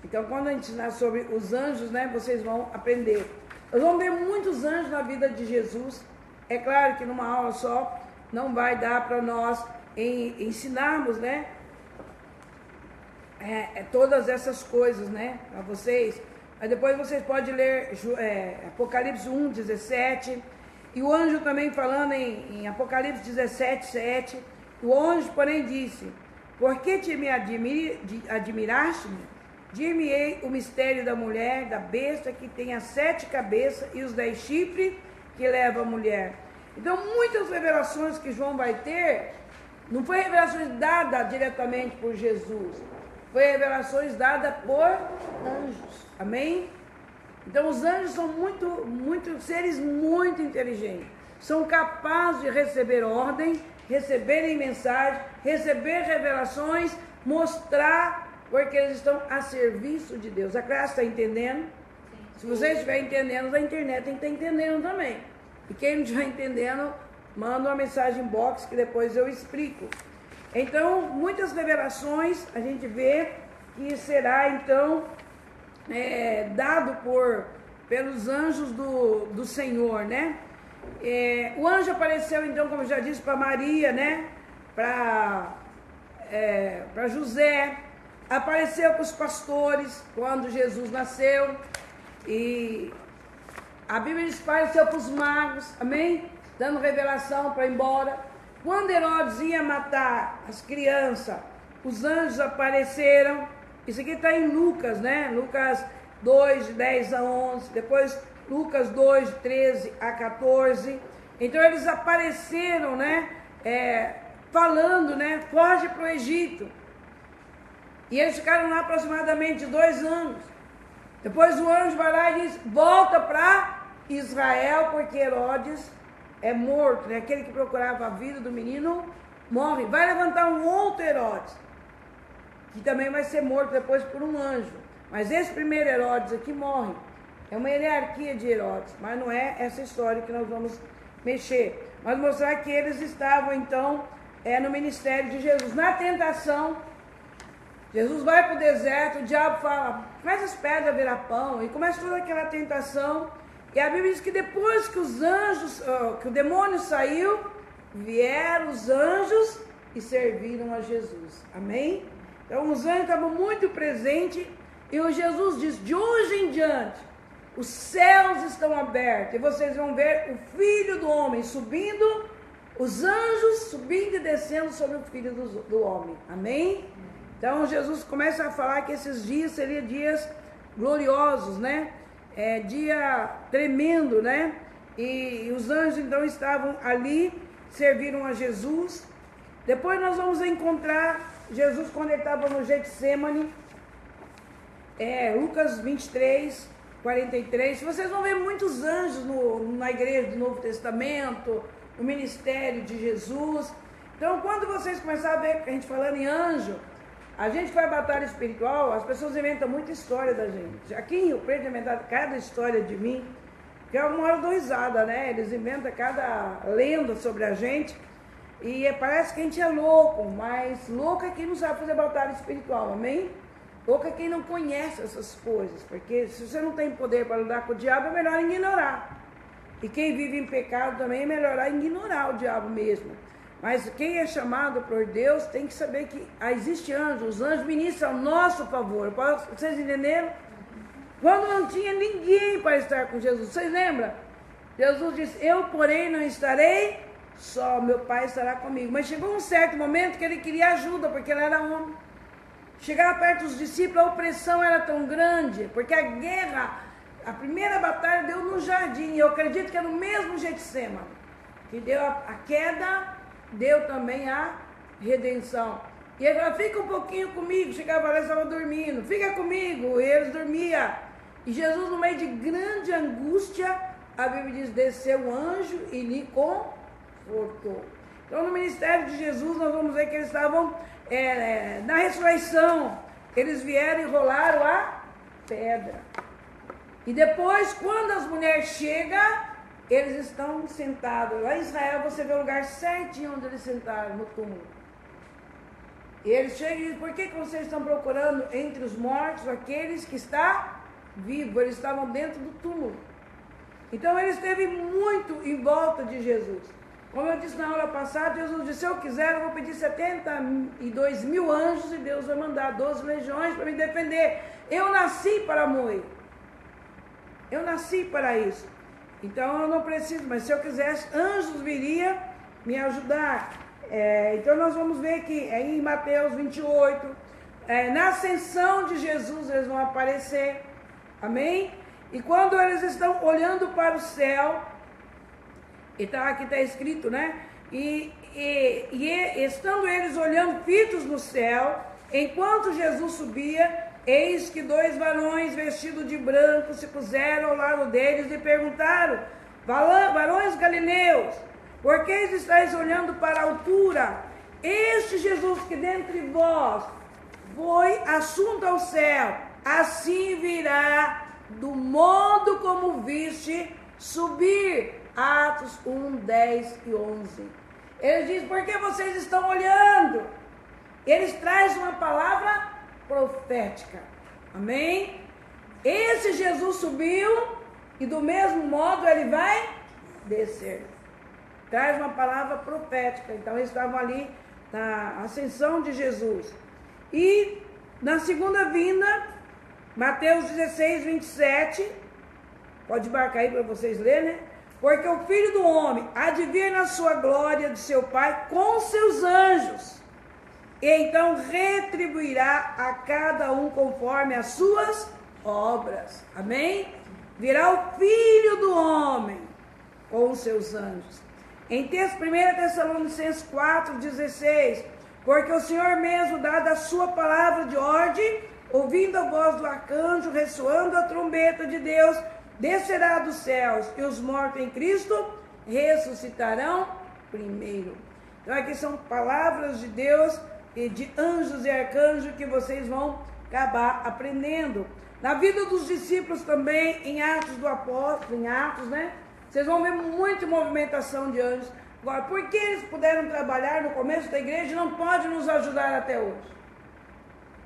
Então, quando a gente ensinar sobre os anjos, né, vocês vão aprender. Nós vamos ver muitos anjos na vida de Jesus. É claro que numa aula só não vai dar para nós ensinarmos, né, todas essas coisas, né, para vocês. Mas depois vocês podem ler Apocalipse 1, 17. E o anjo também falando em Apocalipse 17, 7. O anjo, porém, disse: por que te me admiraste-me? Dir-me-ei o mistério da mulher, da besta que tem as 7 cabeças e os 10 chifres que leva a mulher. Então, muitas revelações que João vai ter, não foi revelações dadas diretamente por Jesus, foi revelações dadas por anjos, amém? Então, os anjos são seres muito inteligentes, são capazes de receber ordem, receberem mensagem, receber revelações, mostrar, porque eles estão a serviço de Deus. A classe está entendendo? Se você estiver entendendo, a internet tem que estar entendendo também. E quem não estiver entendendo, manda uma mensagem box que depois eu explico. Então, muitas revelações a gente vê que será, então, dado pelos anjos do Senhor, né? O anjo apareceu, então, como eu já disse, para Maria, né? Para José, apareceu para os pastores quando Jesus nasceu, e a Bíblia diz que apareceu para os magos, amém? dando revelação para ir embora. Quando Herodes ia matar as crianças, os anjos apareceram. Isso aqui está em Lucas, né? Lucas 2, de 10 a 11. Depois Lucas 2, de 13 a 14. Então eles apareceram, né? Falando, né? Foge para o Egito. E eles ficaram lá aproximadamente 2 anos. Depois o anjo vai lá e diz, volta para Israel, porque Herodes é morto, né? Aquele que procurava a vida do menino morre. Vai levantar um outro Herodes, que também vai ser morto depois por um anjo. Mas esse primeiro Herodes aqui morre. É uma hierarquia de Herodes, mas não é essa história que nós vamos mexer. Mas mostrar que eles estavam então no ministério de Jesus. Na tentação, Jesus vai para o deserto, o diabo fala, faz as pedras virar pão, e começa toda aquela tentação. E a Bíblia diz que depois que os anjos, que o demônio saiu, vieram os anjos e serviram a Jesus. Amém? Então os anjos estavam muito presentes, e o Jesus diz, de hoje em diante, os céus estão abertos, e vocês vão ver o Filho do Homem subindo, os anjos subindo e descendo sobre o Filho do Homem. Amém? Então Jesus começa a falar que esses dias seriam dias gloriosos, né? Dia tremendo, né? E os anjos então estavam ali, serviram a Jesus. Depois nós vamos encontrar Jesus quando ele estava no Getsemane, Lucas 23, 43. Vocês vão ver muitos anjos na igreja do Novo Testamento, no ministério de Jesus. Então quando vocês começarem a ver a gente falando em anjo, a gente faz batalha espiritual, as pessoas inventam muita história da gente. Aqui em Rio Preto inventaram cada história de mim, que é uma hora dou risada, né? Eles inventam cada lenda sobre a gente, e parece que a gente é louco, mas louco é quem não sabe fazer batalha espiritual, amém? Louco é quem não conhece essas coisas, porque se você não tem poder para lidar com o diabo, é melhor ignorar. E quem vive em pecado também é melhor ignorar o diabo mesmo. Mas quem é chamado por Deus tem que saber que existe anjos. Os anjos ministram ao nosso favor. Vocês entenderam? Quando não tinha ninguém para estar com Jesus. Vocês lembram? Jesus disse, eu porém não estarei só, meu Pai estará comigo. Mas chegou um certo momento que ele queria ajuda, porque ele era homem. Chegava perto dos discípulos, a opressão era tão grande, porque a guerra, a primeira batalha deu no jardim. Eu acredito que é no mesmo Getsemane, que deu a queda, deu também a redenção. E ele falou, fica um pouquinho comigo. Chegava lá e estava dormindo, fica comigo. E eles dormiam. E Jesus, no meio de grande angústia, a Bíblia diz, desceu o anjo e lhe confortou. Então no ministério de Jesus nós vamos ver que eles estavam na ressurreição, eles vieram e rolaram a pedra. E depois, quando as mulheres chegam, eles estão sentados. Lá em Israel você vê o lugar certinho onde eles sentaram, no túmulo. E eles chegam e dizem, por que vocês estão procurando entre os mortos aqueles que estão vivos? Eles estavam dentro do túmulo. Então eles esteve muito em volta de Jesus. Como eu disse na aula passada, Jesus disse, se eu quiser eu vou pedir 72 mil anjos e Deus vai mandar 12 legiões para me defender. Eu nasci para morrer. Eu nasci para isso. Então eu não preciso, mas se eu quisesse, anjos viriam me ajudar. Então nós vamos ver que em Mateus 28, na ascensão de Jesus eles vão aparecer, amém? E quando eles estão olhando para o céu, aqui está escrito, né? E estando eles olhando fitos no céu, enquanto Jesus subia, eis que 2 varões vestidos de branco se puseram ao lado deles e perguntaram, varões galileus, por que estáis olhando para a altura? Este Jesus que dentre vós foi assunto ao céu, assim virá do modo como viste subir. Atos 1, 10 e 11. Eles dizem, por que vocês estão olhando? Eles trazem uma palavra profética. Amém? Esse Jesus subiu e do mesmo modo ele vai descer. Traz uma palavra profética. Então eles estavam ali na ascensão de Jesus. E na segunda vinda, Mateus 16, 27, pode marcar aí para vocês lerem, né? Porque o Filho do Homem há de vir na sua glória de seu Pai com seus anjos, e então retribuirá a cada um conforme as suas obras. Amém? Virá o Filho do Homem com os seus anjos. Em texto 1 Tessalonicenses 4,16, porque o Senhor mesmo, dada a sua palavra de ordem, ouvindo a voz do arcanjo, ressoando a trombeta de Deus, descerá dos céus, e os mortos em Cristo ressuscitarão primeiro. Então aqui são palavras de Deus e de anjos e arcanjos que vocês vão acabar aprendendo. Na vida dos discípulos também, em Atos do Apóstolo, em Atos, né? Vocês vão ver muita movimentação de anjos. Agora, por que eles puderam trabalhar no começo da igreja e não pode nos ajudar até hoje?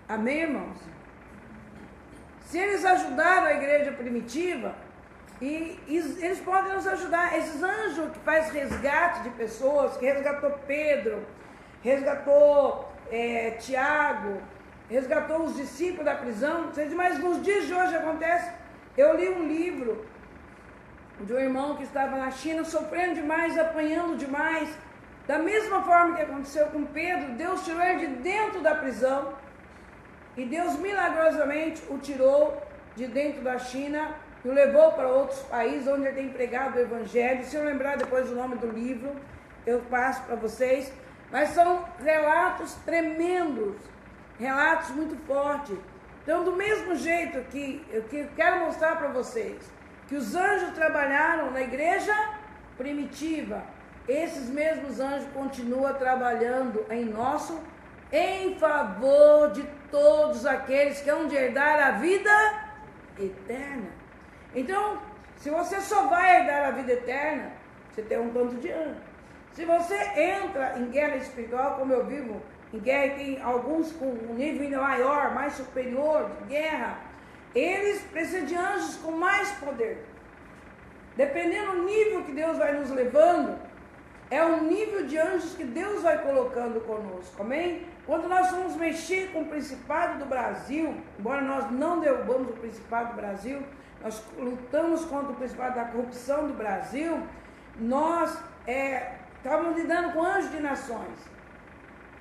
Amém, irmãos? Se eles ajudaram a igreja primitiva, e eles podem nos ajudar. Esses anjos que faz resgate de pessoas, que resgatou Pedro, resgatou Tiago, resgatou os discípulos da prisão. Mas nos dias de hoje acontece. Eu li um livro de um irmão que estava na China, sofrendo demais, apanhando demais. Da mesma forma que aconteceu com Pedro, Deus tirou ele de dentro da prisão. E Deus milagrosamente o tirou de dentro da China e o levou para outros países onde ele tem pregado o evangelho. Se eu lembrar depois o nome do livro, eu passo para vocês. Mas são relatos tremendos, relatos muito fortes. Então, do mesmo jeito que eu quero mostrar para vocês, que os anjos trabalharam na igreja primitiva, esses mesmos anjos continuam trabalhando em favor de todos aqueles que hão de herdar a vida eterna. Então, se você só vai herdar a vida eterna, você tem um tanto de anjo. Se você entra em guerra espiritual, como eu vivo em guerra, e tem alguns com um nível maior, mais superior de guerra, eles precisam de anjos com mais poder. Dependendo do nível que Deus vai nos levando, é o nível de anjos que Deus vai colocando conosco, amém? Quando nós vamos mexer com o Principado do Brasil, embora nós não derrubamos o Principado do Brasil, nós lutamos contra o Principado da corrupção do Brasil, nós estávamos lidando com anjos de nações,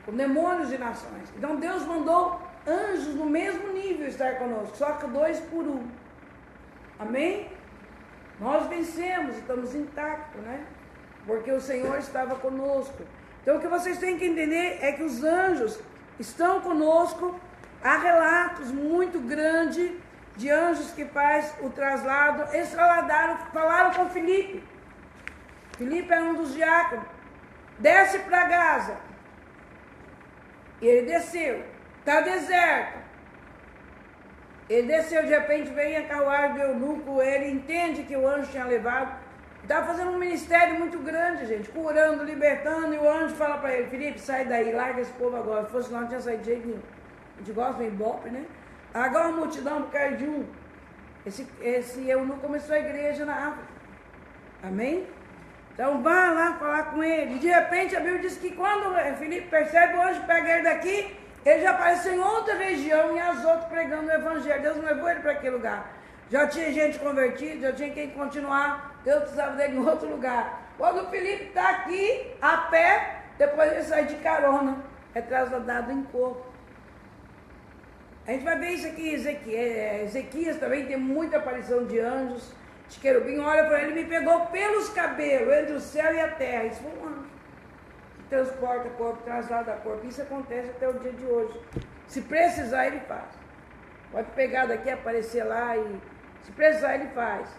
com demônios de nações. Então Deus mandou anjos no mesmo nível estar conosco, só que 2 por 1. Amém? Nós vencemos, estamos intactos, né? Porque o Senhor estava conosco. Então o que vocês têm que entender é que os anjos estão conosco. Há relatos muito grandes de anjos que faz o traslado. Eles falaram com Filipe. Filipe é um dos diáconos. Desce para Gaza. E ele desceu. Está deserto. Ele desceu, de repente vem a carruagem do eunuco. Ele entende que o anjo tinha levado. Estava fazendo um ministério muito grande, gente, curando, libertando, e o anjo fala para ele: Filipe, sai daí, larga esse povo agora. Se fosse nós, não tinha saído de jeito nenhum. A gente gosta do Ibope, né? Agora uma multidão por causa de um. Esse eunuco começou a igreja na África. Amém? Então vá lá falar com ele. E de repente a Bíblia diz que quando Filipe percebe, o anjo pega ele daqui, ele já apareceu em outra região, em Azoto, pregando o evangelho. Deus não levou ele para aquele lugar. Já tinha gente convertida, já tinha quem continuar. Deus precisava dele em outro lugar. Quando o Filipe está aqui, a pé, depois ele sai de carona, é trasladado em corpo. A gente vai ver isso aqui em Ezequias também, tem muita aparição de anjos, de querubim. Olha para ele, me pegou pelos cabelos, entre o céu e a terra. Isso foi um anjo que transporta corpo, traslada corpo. Isso acontece até o dia de hoje. Se precisar, ele faz. Pode pegar daqui, aparecer lá, e se precisar, ele faz.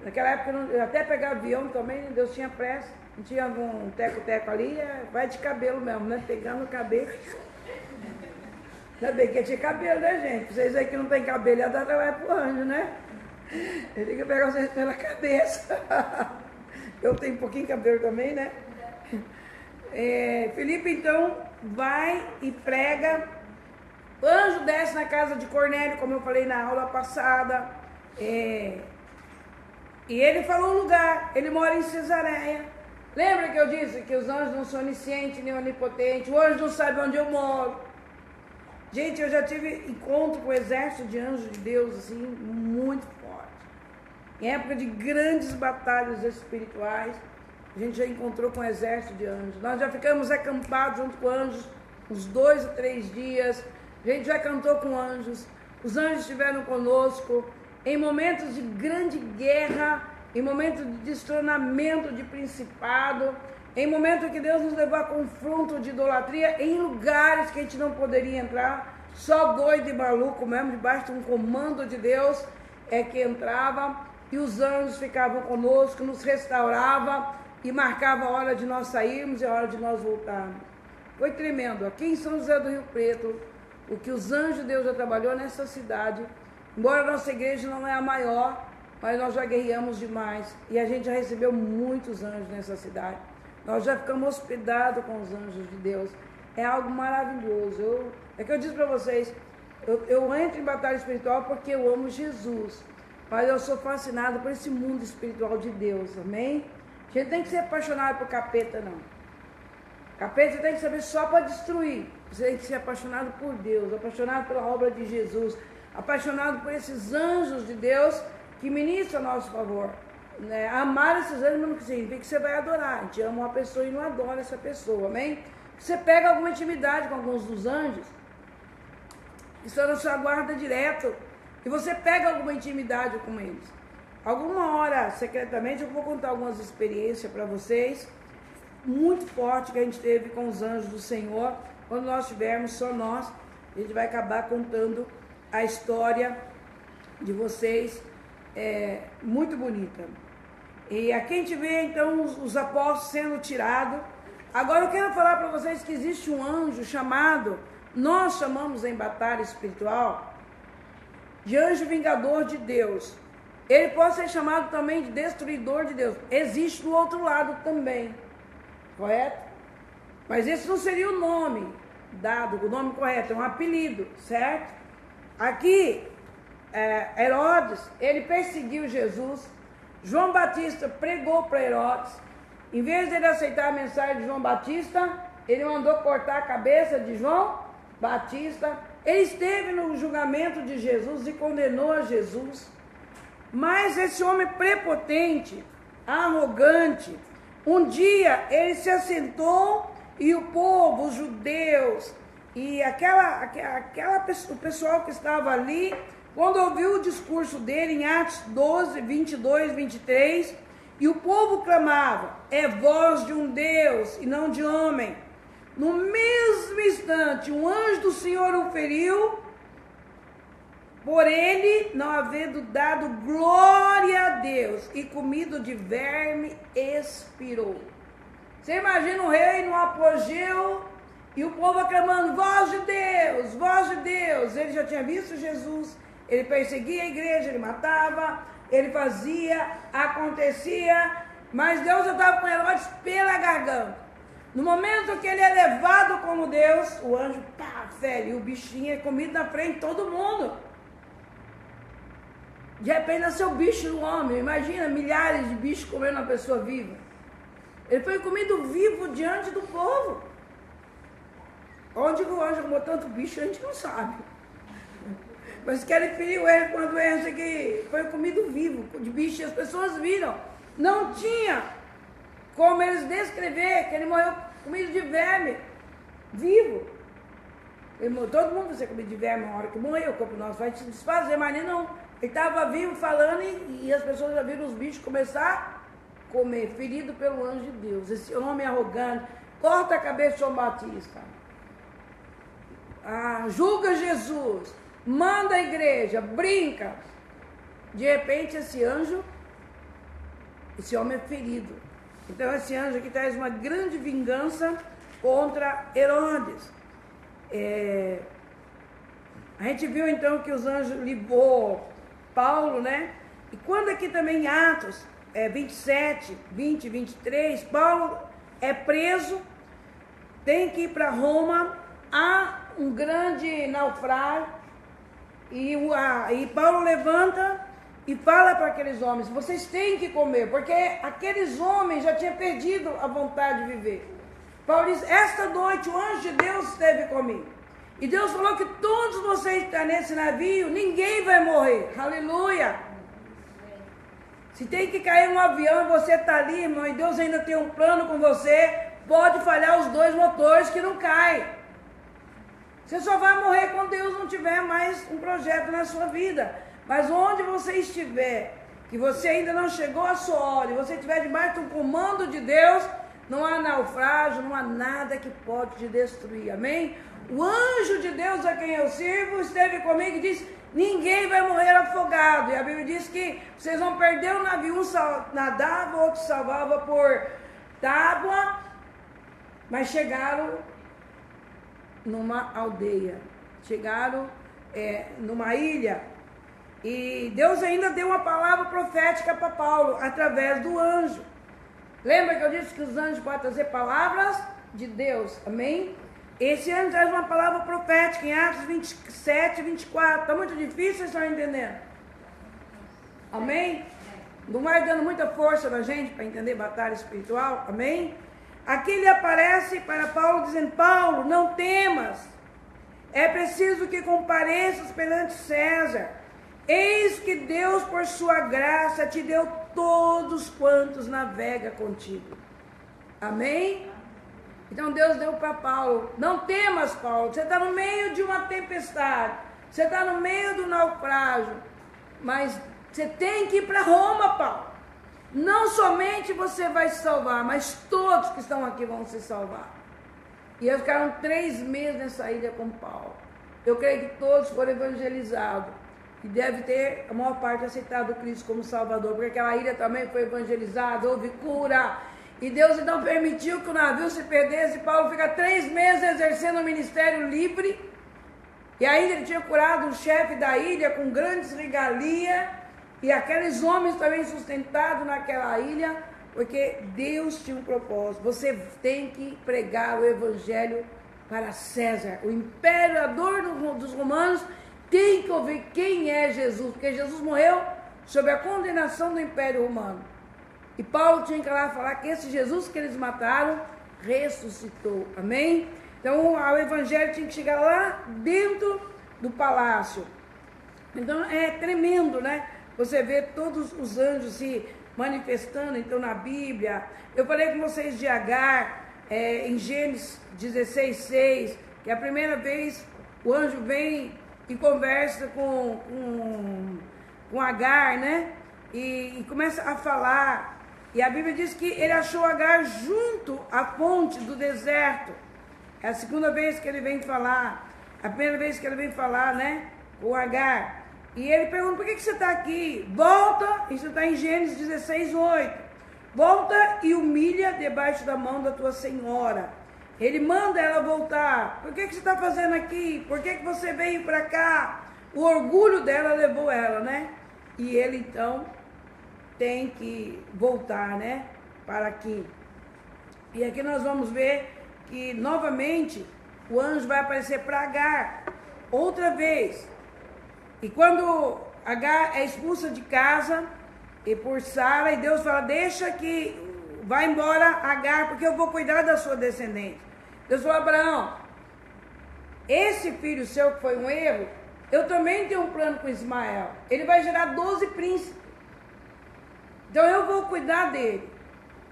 Naquela época, até pegar avião também, Deus tinha pressa. Não tinha um teco-teco ali, vai de cabelo mesmo, né? Pegando o cabelo. Ainda bem que tinha cabelo, né, gente? Vocês aí que não tem cabelo, ia dar trabalho pro anjo, né? Ele tem que pegar vocês pela cabeça. Eu tenho um pouquinho de cabelo também, né? Filipe, então, vai e prega. O anjo desce na casa de Cornélio, como eu falei na aula passada. E ele falou um lugar, ele mora em Cesareia. Lembra que eu disse que os anjos não são oniscientes nem onipotentes? O anjo não sabe onde eu moro. Gente, eu já tive encontro com o exército de anjos de Deus, assim, muito forte. em época de grandes batalhas espirituais, a gente já encontrou com um exército de anjos. Nós já ficamos acampados junto com anjos uns 2 ou 3 dias. A gente já cantou com anjos. Os anjos estiveram conosco em momentos de grande guerra, em momentos de destronamento de principado, em momentos que Deus nos levou a confronto de idolatria, em lugares que a gente não poderia entrar. Só doido e maluco mesmo, debaixo de um comando de Deus, é que entrava. E os anjos ficavam conosco, nos restauravam e marcava a hora de nós sairmos e a hora de nós voltarmos. Foi tremendo. Aqui em São José do Rio Preto, o que os anjos de Deus já trabalhou nessa cidade, embora a nossa igreja não é a maior, mas nós já guerreamos demais. E a gente já recebeu muitos anjos nessa cidade. Nós já ficamos hospedados com os anjos de Deus. É algo maravilhoso. É que eu disse para vocês, eu entro em batalha espiritual porque eu amo Jesus. Mas eu sou fascinado por esse mundo espiritual de Deus, amém? A gente tem que ser apaixonado por capeta, não. Capeta você tem que saber só para destruir. Você tem que ser apaixonado por Deus, apaixonado pela obra de Jesus, apaixonado por esses anjos de Deus que ministram a nosso favor. Né? Amar esses anjos não significa que você vai adorar. A gente ama uma pessoa e não adora essa pessoa, amém? Você pega alguma intimidade com alguns dos anjos, que estão na sua guarda direto, e você pega alguma intimidade com eles. Alguma hora, secretamente, eu vou contar algumas experiências para vocês, muito forte que a gente teve com os anjos do Senhor. Quando nós tivermos só nós, a gente vai acabar contando a história de vocês, muito bonita. E aqui a gente vê então os apóstolos sendo tirados. Agora eu quero falar para vocês que existe um anjo chamado, nós chamamos em batalha espiritual, de anjo vingador de Deus. Ele pode ser chamado também de destruidor de Deus. Existe do outro lado também, correto? Mas esse não seria o nome dado, o nome correto, é um apelido, certo? Aqui, Herodes, ele perseguiu Jesus. João Batista pregou para Herodes. Em vez de ele aceitar a mensagem de João Batista, ele mandou cortar a cabeça de João Batista. Ele esteve no julgamento de Jesus e condenou a Jesus. Mas esse homem prepotente, arrogante, um dia ele se assentou e o povo, os judeus e o pessoal que estava ali, quando ouviu o discurso dele em Atos 12, 22, 23, e o povo clamava, é voz de um Deus e não de homem. No mesmo instante, um anjo do Senhor o feriu, por ele não havendo dado glória a Deus, e comido de verme expirou. Você imagina o rei no apogeu, e o povo aclamando, voz de Deus, voz de Deus. Ele já tinha visto Jesus, ele perseguia a igreja, ele matava, ele fazia, acontecia, mas Deus já estava com Herodes pela garganta. No momento que ele é levado como Deus, o anjo, fere, e o bichinho é comido na frente de todo mundo. De repente nasceu o bicho no homem, imagina milhares de bichos comendo uma pessoa viva. Ele foi comido vivo diante do povo. Onde o anjo arrumou tanto bicho, a gente não sabe. Mas que ele feriu ele com uma doença que foi comido vivo, de bicho, e as pessoas viram. Não tinha como eles descrever que ele morreu comido de verme, vivo. Todo mundo vai ser comido de verme na hora que morreu, o corpo nosso vai se desfazer, mas ele não. Ele estava vivo falando e as pessoas já viram os bichos começar a comer, ferido pelo anjo de Deus. Esse homem arrogante, corta a cabeça de João Batista. Julga Jesus, manda a igreja, brinca. De repente esse homem é ferido. Então esse anjo aqui traz uma grande vingança contra Herodes. A gente viu então que os anjos livrou Paulo, né? E quando aqui também em Atos 27, 20, 23, Paulo é preso, tem que ir para Roma, há um grande naufrágio, e Paulo levanta e fala para aqueles homens, vocês têm que comer, porque aqueles homens já tinham perdido a vontade de viver. Paulo diz, esta noite o anjo de Deus esteve comigo. E Deus falou que todos vocês que estão nesse navio, ninguém vai morrer. Aleluia! Se tem que cair um avião e você está ali, irmão, e Deus ainda tem um plano com você, pode falhar os 2 motores que não caem. Você só vai morrer quando Deus não tiver mais um projeto na sua vida. Mas onde você estiver, que você ainda não chegou à sua hora, e você estiver debaixo do comando de Deus, não há naufrágio, não há nada que pode te destruir. Amém? O anjo de Deus a quem eu sirvo esteve comigo e disse: ninguém vai morrer afogado. E a Bíblia diz que vocês vão perder o navio. Um nadava, outro salvava por tábua, mas chegaram numa aldeia, chegaram numa ilha. E Deus ainda deu uma palavra profética para Paulo, através do anjo. Lembra que eu disse que os anjos podem trazer palavras de Deus, amém? Esse anjo traz uma palavra profética em Atos 27, 24. Está muito difícil, vocês estão entendendo? Amém? Não vai dando muita força na gente para entender batalha espiritual, amém? Aqui ele aparece para Paulo dizendo: Paulo, não temas, é preciso que compareças perante César. Eis que Deus, por sua graça, te deu todos quantos navegam contigo. Amém? Então Deus deu para Paulo: não temas, Paulo, você está no meio de uma tempestade, você está no meio do naufrágio, mas você tem que ir para Roma, Paulo. Não somente você vai se salvar, mas todos que estão aqui vão se salvar. E eles ficaram 3 meses nessa ilha com Paulo. Eu creio que todos foram evangelizados. E deve ter a maior parte aceitado Cristo como Salvador, porque aquela ilha também foi evangelizada, houve cura. E Deus então permitiu que o navio se perdesse. E Paulo fica 3 meses exercendo o ministério livre. E ainda ele tinha curado o chefe da ilha com grandes regalias. E aqueles homens também sustentados naquela ilha, porque Deus tinha um propósito. Você tem que pregar o evangelho para César. O imperador dos romanos tem que ouvir quem é Jesus, porque Jesus morreu sob a condenação do Império Romano. E Paulo tinha que ir lá falar que esse Jesus que eles mataram ressuscitou. Amém? Então o evangelho tinha que chegar lá dentro do palácio. Então é tremendo, né? Você vê todos os anjos se manifestando, então, na Bíblia. Eu falei com vocês de Agar, em Gênesis 16:6, que é a primeira vez o anjo vem e conversa com Agar, né? E começa a falar. E a Bíblia diz que ele achou Agar junto à fonte do deserto. É a segunda vez que ele vem falar. A primeira vez que ele vem falar, né? Com Agar. E ele pergunta: por que você está aqui? Volta, isso está em Gênesis 16:8. Volta e humilha debaixo da mão da tua senhora. Ele manda ela voltar. Por que você está fazendo aqui? Por que você veio para cá? O orgulho dela levou ela, né? E ele então tem que voltar, né? Para aqui. E aqui nós vamos ver que novamente o anjo vai aparecer para Agar. Outra vez. E quando Agar é expulsa de casa e por Sara, e Deus fala: deixa que vai embora Agar, porque eu vou cuidar da sua descendente. Deus falou: Abraão, esse filho seu que foi um erro, eu também tenho um plano com Ismael. Ele vai gerar 12 príncipes. Então eu vou cuidar dele.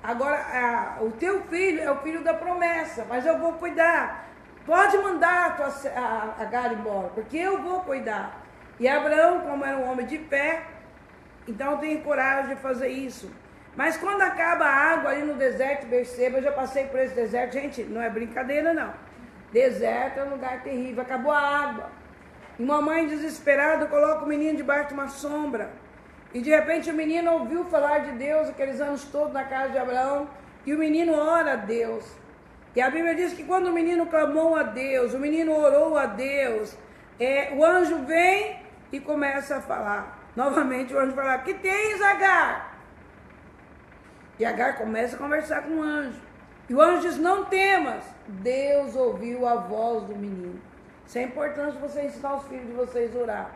Agora, o teu filho é o filho da promessa, mas eu vou cuidar. Pode mandar a Agar embora, porque eu vou cuidar. E Abraão, como era um homem de fé, então tem coragem de fazer isso. Mas quando acaba a água ali no deserto de Berseba, eu já passei por esse deserto, gente, não é brincadeira não. Deserto é um lugar terrível, acabou a água. E uma mãe desesperada coloca o menino debaixo de uma sombra. E de repente o menino ouviu falar de Deus aqueles anos todos na casa de Abraão. E o menino ora a Deus. E a Bíblia diz que quando o menino clamou a Deus, o menino orou a Deus, o anjo vem e começa a falar. Novamente o anjo fala: que tens, Agar? E Agar começa a conversar com o anjo. E o anjo diz: não temas. Deus ouviu a voz do menino. Isso é importante você ensinar os filhos de vocês a orar.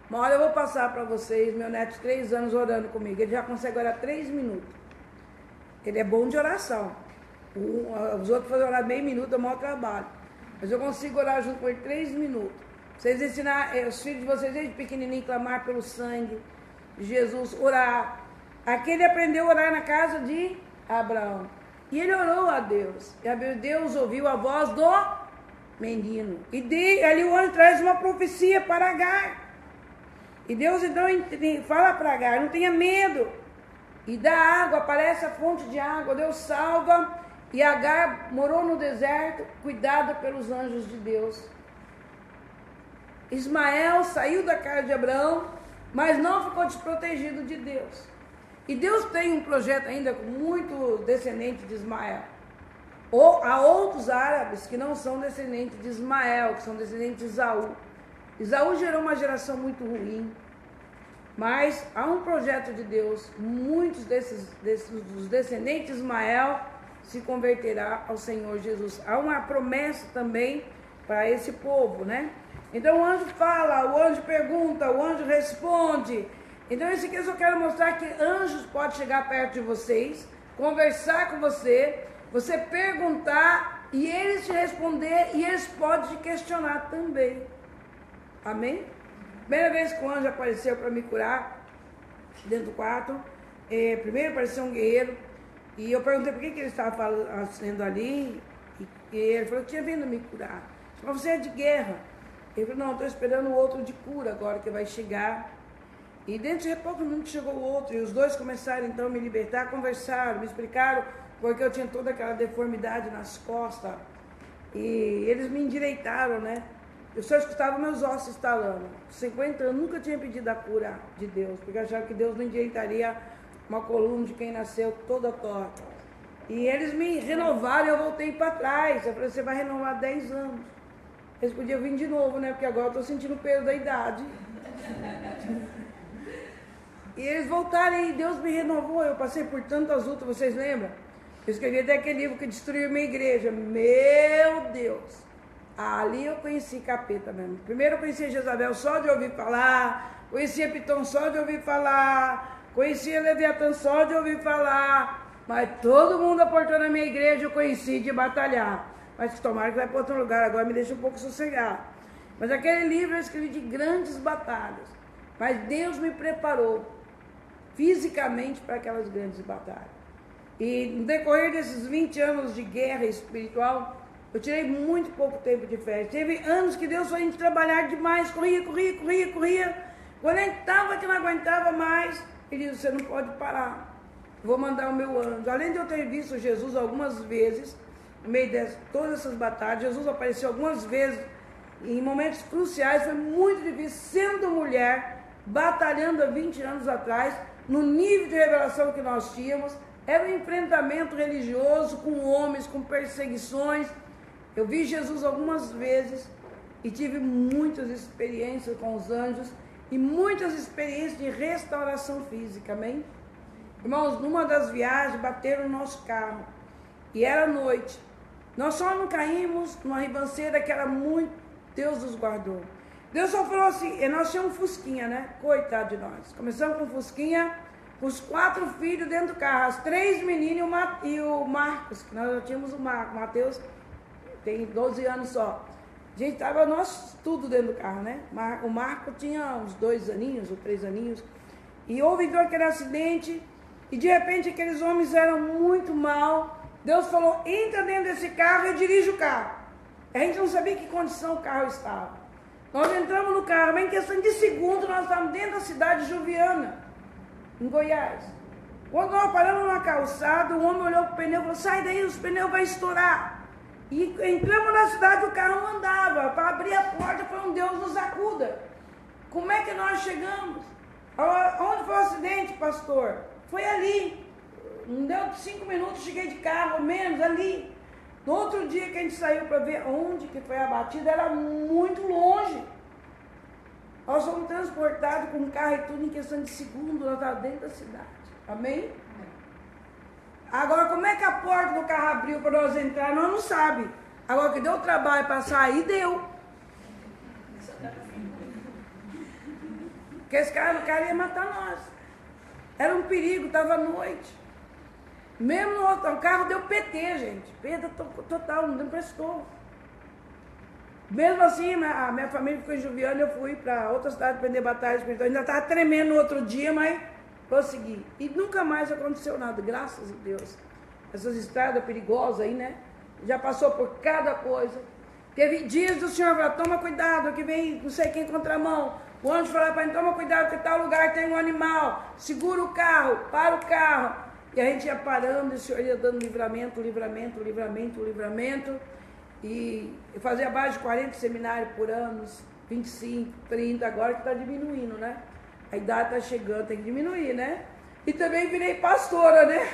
Uma hora eu vou passar para vocês, meu neto de 3 anos orando comigo. Ele já consegue orar 3 minutos. Ele é bom de oração. Os outros fazem orar meio minuto, é o maior trabalho. Mas eu consigo orar junto com ele 3 minutos. Vocês ensinar os filhos de vocês desde pequenininho clamar pelo sangue de Jesus, orar. Aquele aprendeu a orar na casa de Abraão. E ele orou a Deus. E Deus ouviu a voz do menino. E ali o anjo traz uma profecia para Agar. E Deus então fala para Agar, não tenha medo. E dá água, aparece a fonte de água. Deus salva. E Agar morou no deserto, cuidada pelos anjos de Deus. Ismael saiu da casa de Abraão, mas não ficou desprotegido de Deus. E Deus tem um projeto ainda com muito descendente de Ismael. Ou há outros árabes que não são descendentes de Ismael, que são descendentes de Esaú. Esaú gerou uma geração muito ruim. Mas há um projeto de Deus, muitos dos descendentes de Ismael se converterá ao Senhor Jesus. Há uma promessa também para esse povo, né? Então o anjo fala, o anjo pergunta, o anjo responde. Então esse aqui eu só quero mostrar que anjos podem chegar perto de vocês, conversar com você, você perguntar e eles te responder e eles podem te questionar também. Amém? Primeira vez que o anjo apareceu para me curar, dentro do quarto, primeiro apareceu um guerreiro, e eu perguntei por que ele estava fazendo ali, e ele falou que tinha vindo me curar. Mas você é de guerra. Ele falou, não, estou esperando o outro de cura agora que vai chegar. E dentro de pouco minutos chegou o outro, e os dois começaram então a me libertar, conversaram, me explicaram porque eu tinha toda aquela deformidade nas costas, e eles me endireitaram, né? Eu só escutava meus ossos estalando. 50 anos, nunca tinha pedido a cura de Deus, porque eu achava que Deus não endireitaria uma coluna de quem nasceu toda torta. E eles me renovaram e eu voltei para trás. Eu falei, você vai renovar 10 anos. Eles podiam vir de novo, né? Porque agora eu estou sentindo o peso da idade. E eles voltaram e Deus me renovou. Eu passei por tantas lutas, vocês lembram? Eu escrevi até aquele livro que destruiu minha igreja. Meu Deus! Ali eu conheci capeta mesmo. Primeiro eu conheci Jezabel só de ouvir falar, conhecia Piton só de ouvir falar, conhecia Leviatã só de ouvir falar, mas todo mundo aportou na minha igreja, eu conheci de batalhar. Mas tomara que vai para outro lugar, agora me deixa um pouco sossegado. Mas aquele livro eu escrevi de grandes batalhas, mas Deus me preparou fisicamente para aquelas grandes batalhas. E no decorrer desses 20 anos de guerra espiritual, eu tirei muito pouco tempo de férias. Teve anos que Deus foi a gente trabalhar demais, corria. Quando a gente estava que não aguentava mais, ele disse, você não pode parar, vou mandar o meu anjo. Além de eu ter visto Jesus algumas vezes, no meio de todas essas batalhas, Jesus apareceu algumas vezes, em momentos cruciais, foi muito difícil, sendo mulher, batalhando há 20 anos atrás, no nível de revelação que nós tínhamos, era um enfrentamento religioso com homens, com perseguições. Eu vi Jesus algumas vezes e tive muitas experiências com os anjos e muitas experiências de restauração física, amém? Irmãos, numa das viagens bateram no nosso carro e era noite. Nós só não caímos numa ribanceira que era muito, Deus nos guardou. Deus só falou assim, nós tínhamos um Fusquinha, né? Coitado de nós. Começamos com Fusquinha, com os 4 filhos dentro do carro, as 3 meninas e o Marcos, que nós já tínhamos o Marcos, Mateus tem 12 anos só. A gente estava nós tudo dentro do carro, né? O Marco tinha uns 2 aninhos ou 3 aninhos. E houve então aquele acidente. E de repente aqueles homens eram muito mal. Deus falou, entra dentro desse carro e dirige o carro. A gente não sabia em que condição o carro estava. Nós entramos no carro, mas em questão de segundo nós estávamos dentro da cidade de Juviana, em Goiás. Quando nós paramos numa calçada, o homem olhou para o pneu e falou, sai daí, os pneus vão estourar. E entramos na cidade, o carro não andava. Para abrir a porta, foi um Deus nos acuda. Como é que nós chegamos? Onde foi o acidente, pastor? Foi ali. Não deu 5 minutos, cheguei de carro, ou menos, ali. No outro dia que a gente saiu para ver onde que foi a batida, era muito longe. Nós fomos transportados com o carro e tudo em questão de segundo, nós estávamos dentro da cidade. Amém? Agora, como é que a porta do carro abriu para nós entrar, nós não sabemos. Agora, que deu trabalho para sair, deu. Porque esse cara ia matar nós. Era um perigo, estava à noite. Mesmo no outro, o carro deu PT, gente. Perda total, não prestou. Mesmo assim, a minha família ficou em Juviana, eu fui para outra cidade aprender batalha espiritual. Ainda estava tremendo no outro dia, mas Consegui. E nunca mais aconteceu nada, graças a Deus. Essas estradas perigosas aí, né? Já passou por cada coisa. Teve dias do Senhor falar, toma cuidado, que vem não sei quem contramão. O anjo falava para ele, toma cuidado, que tal lugar tem um animal. Segura o carro, para o carro. E a gente ia parando, e o Senhor ia dando livramento. E eu fazia mais de 40 seminários por ano, 25, 30, agora que está diminuindo, né? A idade está chegando, tem que diminuir, né? E também virei pastora, né?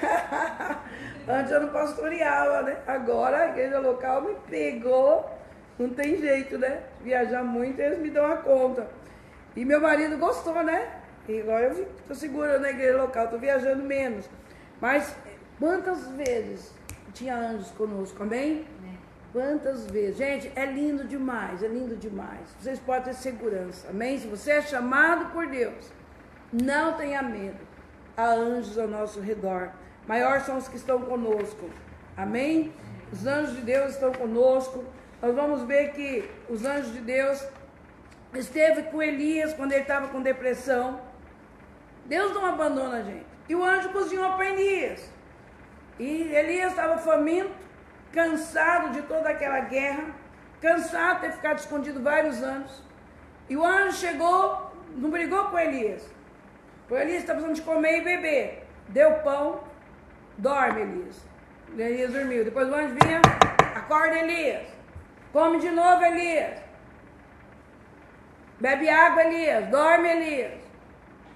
Antes eu não pastoreava, né? Agora a igreja local me pegou, não tem jeito, né? Viajar muito, eles me dão a conta. E meu marido gostou, né? E agora eu estou segurando a igreja local, estou viajando menos. Mas quantas vezes tinha anjos conosco, amém? Quantas vezes? Gente, é lindo demais, é lindo demais. Vocês podem ter segurança, amém? Se você é chamado por Deus, não tenha medo. Há anjos ao nosso redor. Maiores são os que estão conosco, amém? Os anjos de Deus estão conosco. Nós vamos ver que os anjos de Deus esteve com Elias quando ele estava com depressão. Deus não abandona a gente. E o anjo cozinhou para Elias. E Elias estava faminto, cansado de toda aquela guerra, cansado de ter ficado escondido vários anos. E o anjo chegou, não brigou com Elias. O Elias está precisando de comer e beber. Deu pão, dorme Elias. Elias dormiu. Depois o anjo vinha, acorda Elias. Come de novo Elias. Bebe água Elias, dorme Elias.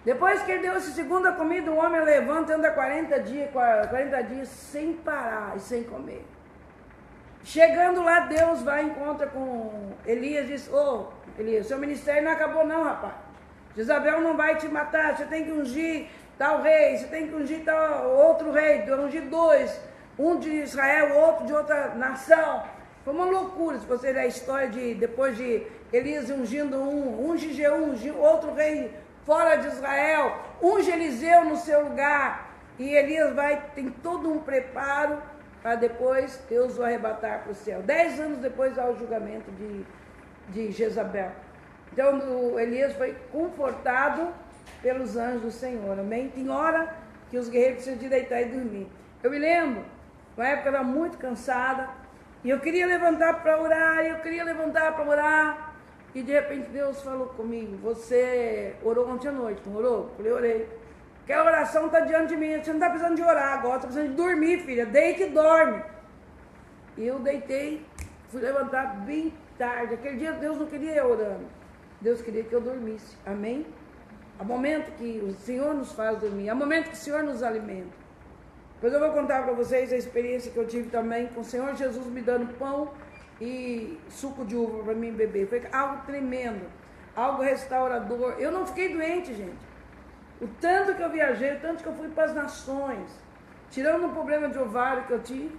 Depois que ele deu essa segunda comida, o homem levanta e anda 40 dias sem parar e sem comer. Chegando lá, Deus vai e encontra com Elias e diz, Elias, seu ministério não acabou não, rapaz. Jezabel não vai te matar, você tem que ungir tal rei, você tem que ungir tal outro rei, ungir dois, um de Israel, outro de outra nação. Foi uma loucura, se você ler a história depois de Elias ungindo unge Jeú, unge outro rei fora de Israel, unge Eliseu no seu lugar, e Elias tem todo um preparo para depois Deus o arrebatar para o céu. 10 anos depois há o julgamento de Jezabel. Então Elias foi confortado pelos anjos do Senhor, amém? Tem hora que os guerreiros precisam de deitar e dormir. Eu me lembro, na época eu era muito cansada, e eu queria levantar para orar, e de repente Deus falou comigo, você orou ontem à noite, não orou? Eu falei, orei. Aquela oração está diante de mim, você não está precisando de orar agora, está precisando de dormir, filha, deita e dorme. E eu deitei, fui levantar bem tarde. Aquele dia Deus não queria eu orando, Deus queria que eu dormisse, amém? Há momento que o Senhor nos faz dormir, há momento que o Senhor nos alimenta. Depois eu vou contar para vocês a experiência que eu tive também com o Senhor Jesus me dando pão e suco de uva para mim beber. Foi algo tremendo, algo restaurador. Eu não fiquei doente, gente. O tanto que eu viajei, o tanto que eu fui para as nações, tirando um problema de ovário que eu tive,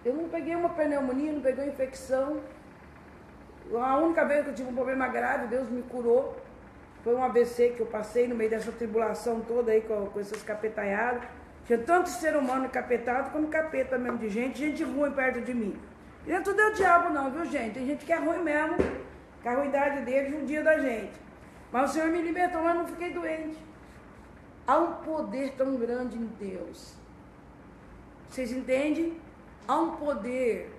eu não peguei uma pneumonia, não peguei uma infecção. A única vez que eu tive um problema grave, Deus me curou. Foi um AVC que eu passei no meio dessa tribulação toda aí com essas capetaiadas. Tinha tanto ser humano encapetado como capeta mesmo de gente ruim perto de mim. E não é tudo é o diabo não, viu gente? Tem gente que é ruim mesmo, que a ruindade dele judia da gente. Mas o Senhor me libertou, mas não fiquei doente. Há um poder tão grande em Deus. Vocês entendem? Há um poder.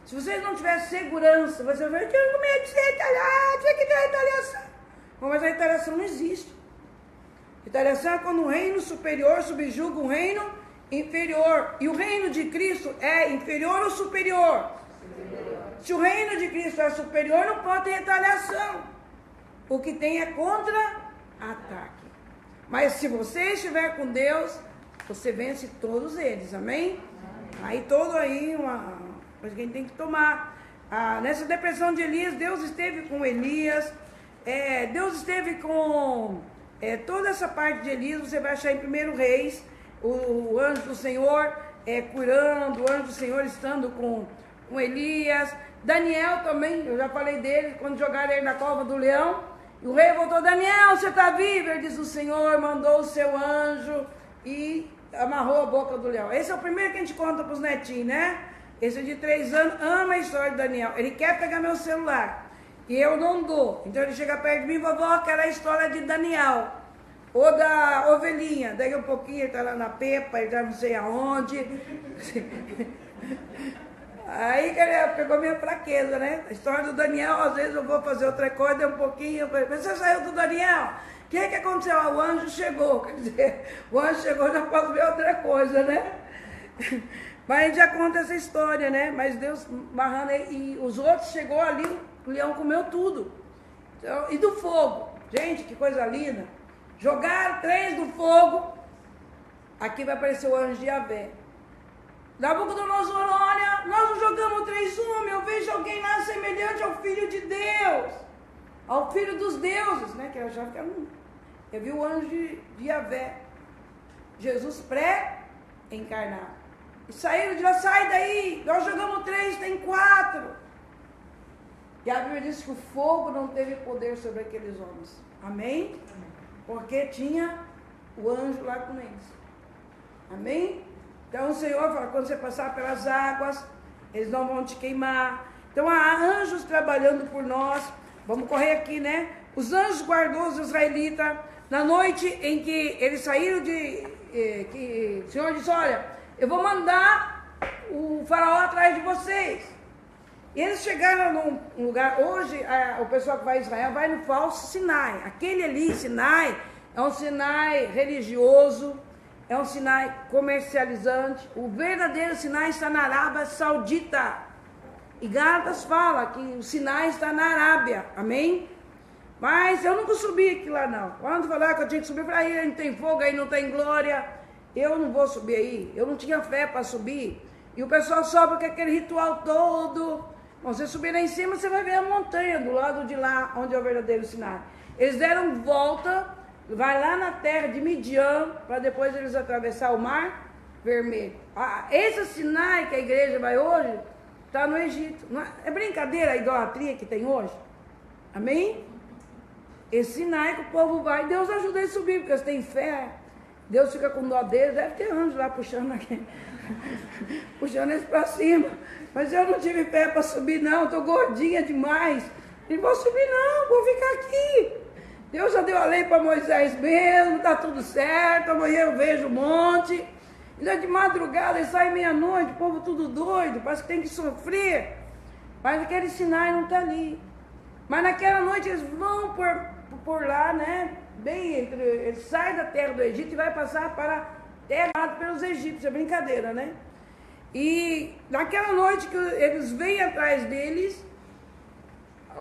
Se vocês não tiverem segurança, você vai dizer, eu não medo de ser retaliado, tinha que ter retaliação. Mas a retaliação não existe. Retaliação é quando um reino superior subjuga um reino inferior. E o reino de Cristo é inferior ou superior? Se o reino de Cristo é superior, não pode ter retaliação. O que tem é contra-ataque. Mas se você estiver com Deus, você vence todos eles, amém? Aí uma coisa que a gente tem que tomar. Nessa depressão de Elias, Deus esteve com Elias. Deus esteve com toda essa parte de Elias. Você vai achar em 1 Reis, o anjo do Senhor curando, o anjo do Senhor estando com Elias. Daniel também, eu já falei dele, quando jogaram ele na cova do leão. E o rei voltou, Daniel, você está vivo? Ele diz, o Senhor mandou o seu anjo e amarrou a boca do leão. Esse é o primeiro que a gente conta para os netinhos, né? Esse é de 3 anos, ama a história de Daniel. Ele quer pegar meu celular e eu não dou. Então ele chega perto de mim, vovó, quero a história de Daniel. Ou da ovelhinha, daqui a pouquinho ele tá lá na pepa, ele já não sei aonde. Aí que ele pegou minha fraqueza, né? A história do Daniel, às vezes eu vou fazer outra coisa, um pouquinho, eu falei, mas você saiu do Daniel? O que aconteceu? Ah, o anjo chegou, quer dizer, o anjo chegou, já posso ver outra coisa, né? Mas a gente já conta essa história, né? Mas Deus barrando, e os outros chegou ali, o leão comeu tudo. Então, e do fogo, gente, que coisa linda. Jogaram 3 do fogo, aqui vai aparecer o anjo de Yahvé. Nabucodonosor, olha, nós não jogamos 3 homens, eu vejo alguém lá semelhante ao Filho de Deus, ao Filho dos deuses, né? Que eu achava que era um. Eu vi o anjo de Yahvé, Jesus pré-encarnado. E saíram de lá, sai daí, nós jogamos 3, tem 4. E a Bíblia diz que o fogo não teve poder sobre aqueles homens. Amém? Porque tinha o anjo lá com eles. Amém? Então o Senhor fala, quando você passar pelas águas, eles não vão te queimar. Então há anjos trabalhando por nós. Vamos correr aqui, né? Os anjos guardou os israelitas na noite em que eles saíram que o Senhor disse, olha, eu vou mandar o faraó atrás de vocês. E eles chegaram num lugar, hoje o pessoal que vai a Israel vai no falso Sinai. Aquele ali, Sinai, é um Sinai religioso, é um Sinai comercializante. O verdadeiro Sinai está na Arábia Saudita. E Gálatas fala que o Sinai está na Arábia, amém? Mas eu nunca subi aqui lá não. Quando falaram que eu tinha que subir, eu falei, aí não tem fogo, aí não tem glória, eu não vou subir aí. Eu não tinha fé para subir. E o pessoal sobe com aquele ritual todo. Bom, você subir lá em cima, você vai ver a montanha do lado de lá, onde é o verdadeiro Sinai. Eles deram volta, vai lá na terra de Midian, para depois eles atravessar o Mar Vermelho. Esse Sinai que a igreja vai hoje, está no Egito. É brincadeira a idolatria que tem hoje? Amém? Esse Sinai que o povo vai, Deus ajuda eles a subir, porque eles têm fé. Deus fica com dó deles, deve ter anjo lá puxando aqui. Puxando eles para cima. Mas eu não tive fé para subir não, estou gordinha demais. Não vou subir não, vou ficar aqui. Deus já deu a lei para Moisés mesmo, está tudo certo, amanhã eu vejo um monte. Ainda de madrugada, eles saem meia-noite, o povo tudo doido, parece que tem que sofrer. Mas aquele Sinai não está ali. Mas naquela noite eles vão por lá, né? Bem entre, eles saem da terra do Egito e vai passar para a terra pelos egípcios, é brincadeira, né? E naquela noite que eles vêm atrás deles,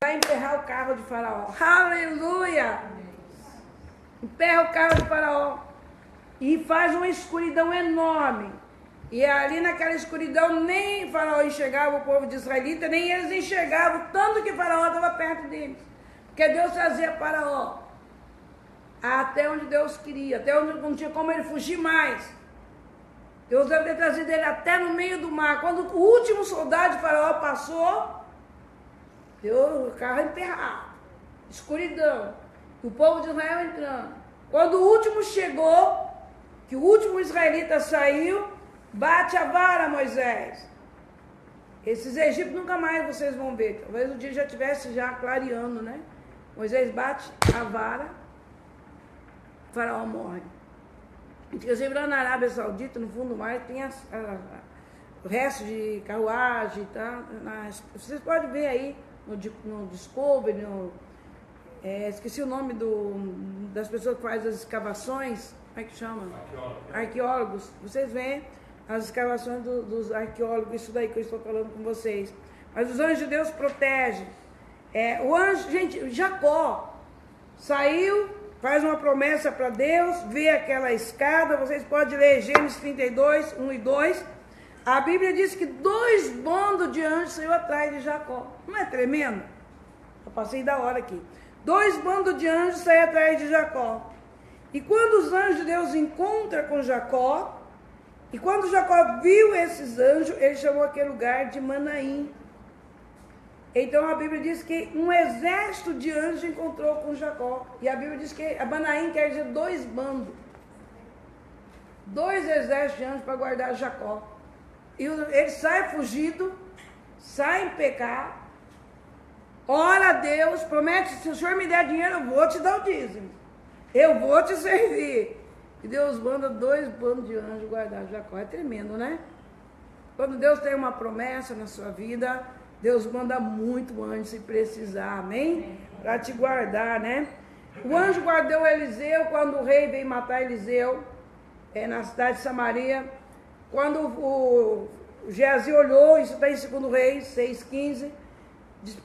vai emperrar o carro de Faraó. Aleluia! Emperra o carro de Faraó e faz uma escuridão enorme. E ali naquela escuridão nem Faraó enxergava o povo de israelita, nem eles enxergavam, tanto que Faraó estava perto deles. Porque Deus trazia Faraó até onde Deus queria, até onde não tinha como ele fugir mais. Deus deve ter trazido ele até no meio do mar. Quando o último soldado de Faraó passou, deu o carro emperrado, escuridão, o povo de Israel entrando. Quando o último chegou, que o último israelita saiu, bate a vara, Moisés. Esses egípcios nunca mais vocês vão ver. Talvez o dia já estivesse já clareando, né? Moisés bate a vara, o Faraó morre. Inclusive lá na Arábia Saudita, no fundo do mar, tem o resto de carruagem, tá? Vocês podem ver aí no Discovery, esqueci o nome das pessoas que fazem as escavações, como é que chama? Arqueólogos. Vocês veem as escavações dos arqueólogos, isso daí que eu estou falando com vocês. Mas os anjos de Deus protegem. O anjo, gente, Jacó saiu, faz uma promessa para Deus, vê aquela escada, vocês podem ler Gênesis 32, 1 e 2. A Bíblia diz que 2 bandos de anjos saiu atrás de Jacó. Não é tremendo? Eu passei da hora aqui. 2 bandos de anjos saíram atrás de Jacó. E quando os anjos de Deus encontram com Jacó, e quando Jacó viu esses anjos, ele chamou aquele lugar de Manaim. Então a Bíblia diz que um exército de anjos encontrou com Jacó. E a Bíblia diz que a Manaim quer dizer 2 bandos. 2 exércitos de anjos para guardar Jacó. E ele sai fugido, sai em pecado, ora a Deus, promete, se o senhor me der dinheiro, eu vou te dar o dízimo. eu vou te servir. E Deus manda 2 bandos de anjos guardar Jacó. É tremendo, né? Quando Deus tem uma promessa na sua vida, Deus manda muito anjo se precisar, amém? Para te guardar, né? O anjo guardou Eliseu quando o rei veio matar Eliseu, na cidade de Samaria. Quando o Geazi olhou, isso está em 2 Reis 6,15, disse,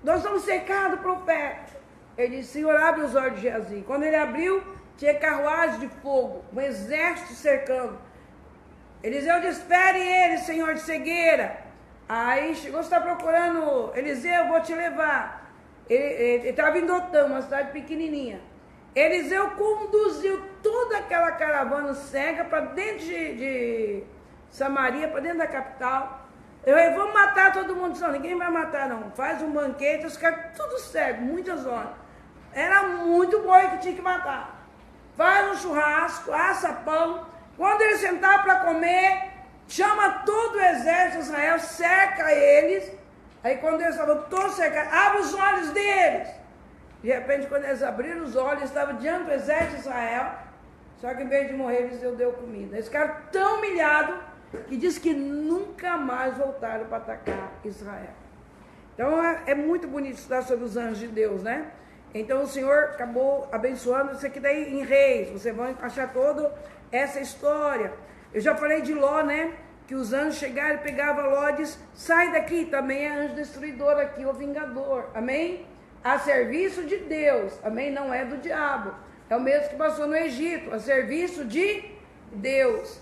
nós estamos cercados, profeta. Ele disse, Senhor, abre os olhos de Geazi. Quando ele abriu, tinha carruagem de fogo, um exército cercando. Eliseu disse, espere ele, Senhor, de cegueira. Aí chegou, você está procurando Eliseu, vou te levar. Ele estava em Dotã, uma cidade pequenininha. Eliseu conduziu toda aquela caravana cega para dentro de Samaria, para dentro da capital. Vamos matar todo mundo. Não, ninguém vai matar não. Faz um banquete, os caras tudo cego, muitas horas. Era muito boi que tinha que matar. Faz um churrasco, assa pão. Quando ele sentar para comer, chama todo o exército de Israel, cerca eles. Aí quando eles estavam todos cercados, abre os olhos deles. De repente, quando eles abriram os olhos, estavam diante do exército de Israel. Só que em vez de morrer, eles deu comida. Eles ficaram tão humilhados que diz que nunca mais voltaram para atacar Israel. Então é muito bonito estudar sobre os anjos de Deus, né? Então o Senhor acabou abençoando isso aqui daí em Reis. Vocês vão achar toda essa história. Eu já falei de Ló, né? Que os anjos chegaram e pegavam Ló e disse, sai daqui, também é anjo destruidor aqui, o vingador, amém? A serviço de Deus, amém? Não é do diabo, é o mesmo que passou no Egito, a serviço de Deus.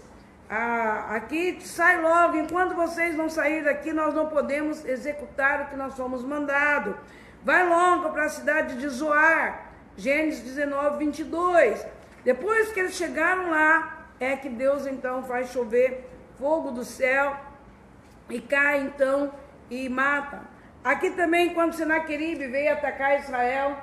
Aqui sai logo, enquanto vocês não saírem daqui, nós não podemos executar o que nós fomos mandados. Vai logo para a cidade de Zoar, Gênesis 19, 22. Depois que eles chegaram lá, é que Deus então faz chover fogo do céu e cai então e mata. Aqui também, quando Senaqueribe veio atacar Israel,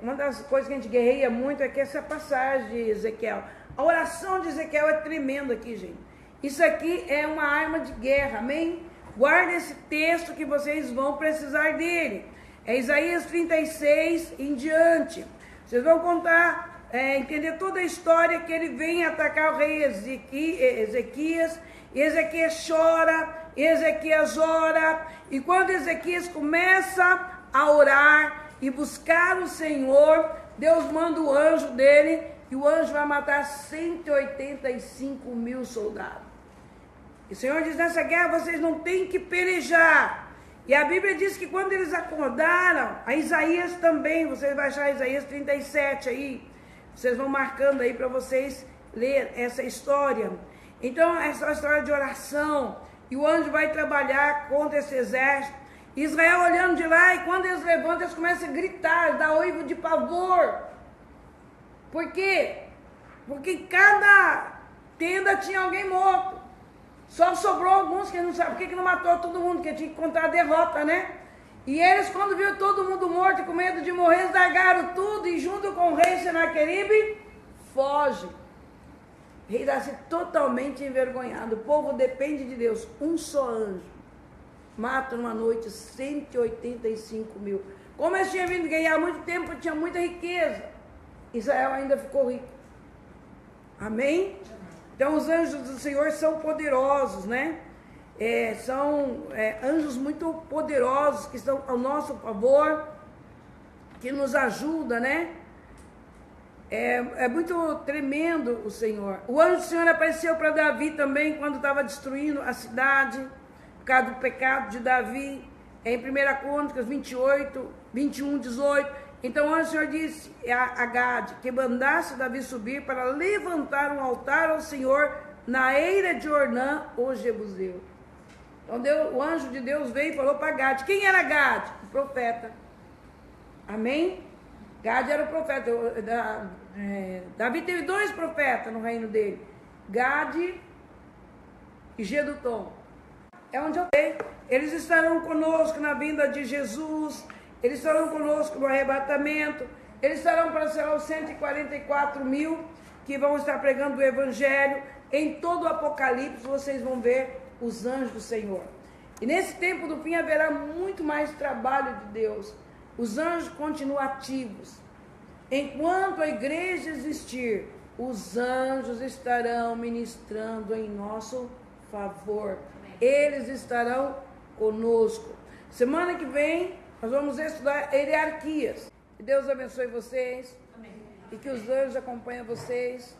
uma das coisas que a gente guerreia muito é que essa passagem de Ezequiel, a oração de Ezequiel é tremenda aqui, gente. Isso aqui é uma arma de guerra, amém? Guarda esse texto que vocês vão precisar dele. É Isaías 36 em diante. Vocês vão contar, entender toda a história que ele vem atacar o rei Ezequias. E Ezequias chora, Ezequias ora. E quando Ezequias começa a orar e buscar o Senhor, Deus manda o anjo dele. E o anjo vai matar 185 mil soldados. E o Senhor diz, nessa guerra vocês não têm que pelejar. E a Bíblia diz que quando eles acordaram, a Isaías também, vocês vão achar Isaías 37 aí. Vocês vão marcando aí para vocês ler essa história. Então, essa é uma história de oração. E o anjo vai trabalhar contra esse exército. Israel olhando de lá, e quando eles levantam, eles começam a gritar, dar uivo de pavor. Por quê? Porque em cada tenda tinha alguém morto. Só sobrou alguns que não sabem por que não matou todo mundo, que tinha que contar a derrota, né? E eles, quando viram todo mundo morto e com medo de morrer, eles largaram tudo e junto com o rei Senaqueribe, foge. O rei dá-se totalmente envergonhado. O povo depende de Deus. Um só anjo mata numa noite 185 mil. Como eles tinham vindo ganhar muito tempo, tinha muita riqueza. Israel ainda ficou rico. Amém? Então os anjos do Senhor são poderosos, né? São anjos muito poderosos que estão ao nosso favor, que nos ajudam, né? É muito tremendo o Senhor. O anjo do Senhor apareceu para Davi também quando estava destruindo a cidade, por causa do pecado de Davi, em 1 Crônicas 28, 21, 18. Então o anjo do Senhor disse a Gade que mandasse Davi subir para levantar um altar ao Senhor na eira de Ornã, o Jebuseu. Então o anjo de Deus veio e falou para Gade. Quem era Gade? O profeta. Amém? Gade era o profeta. Davi teve 2 profetas no reino dele. Gade e Gedutom. É onde eu sei. Eles estarão conosco na vinda de Jesus. Eles estarão conosco no arrebatamento. Eles estarão para ser os 144 mil que vão estar pregando o Evangelho. Em todo o Apocalipse vocês vão ver os anjos do Senhor. E nesse tempo do fim haverá muito mais trabalho de Deus. Os anjos continuam ativos. Enquanto a igreja existir, os anjos estarão ministrando em nosso favor. Eles estarão conosco. Semana que vem, nós vamos estudar hierarquias. Que Deus abençoe vocês. Amém. E que os anjos acompanhem vocês.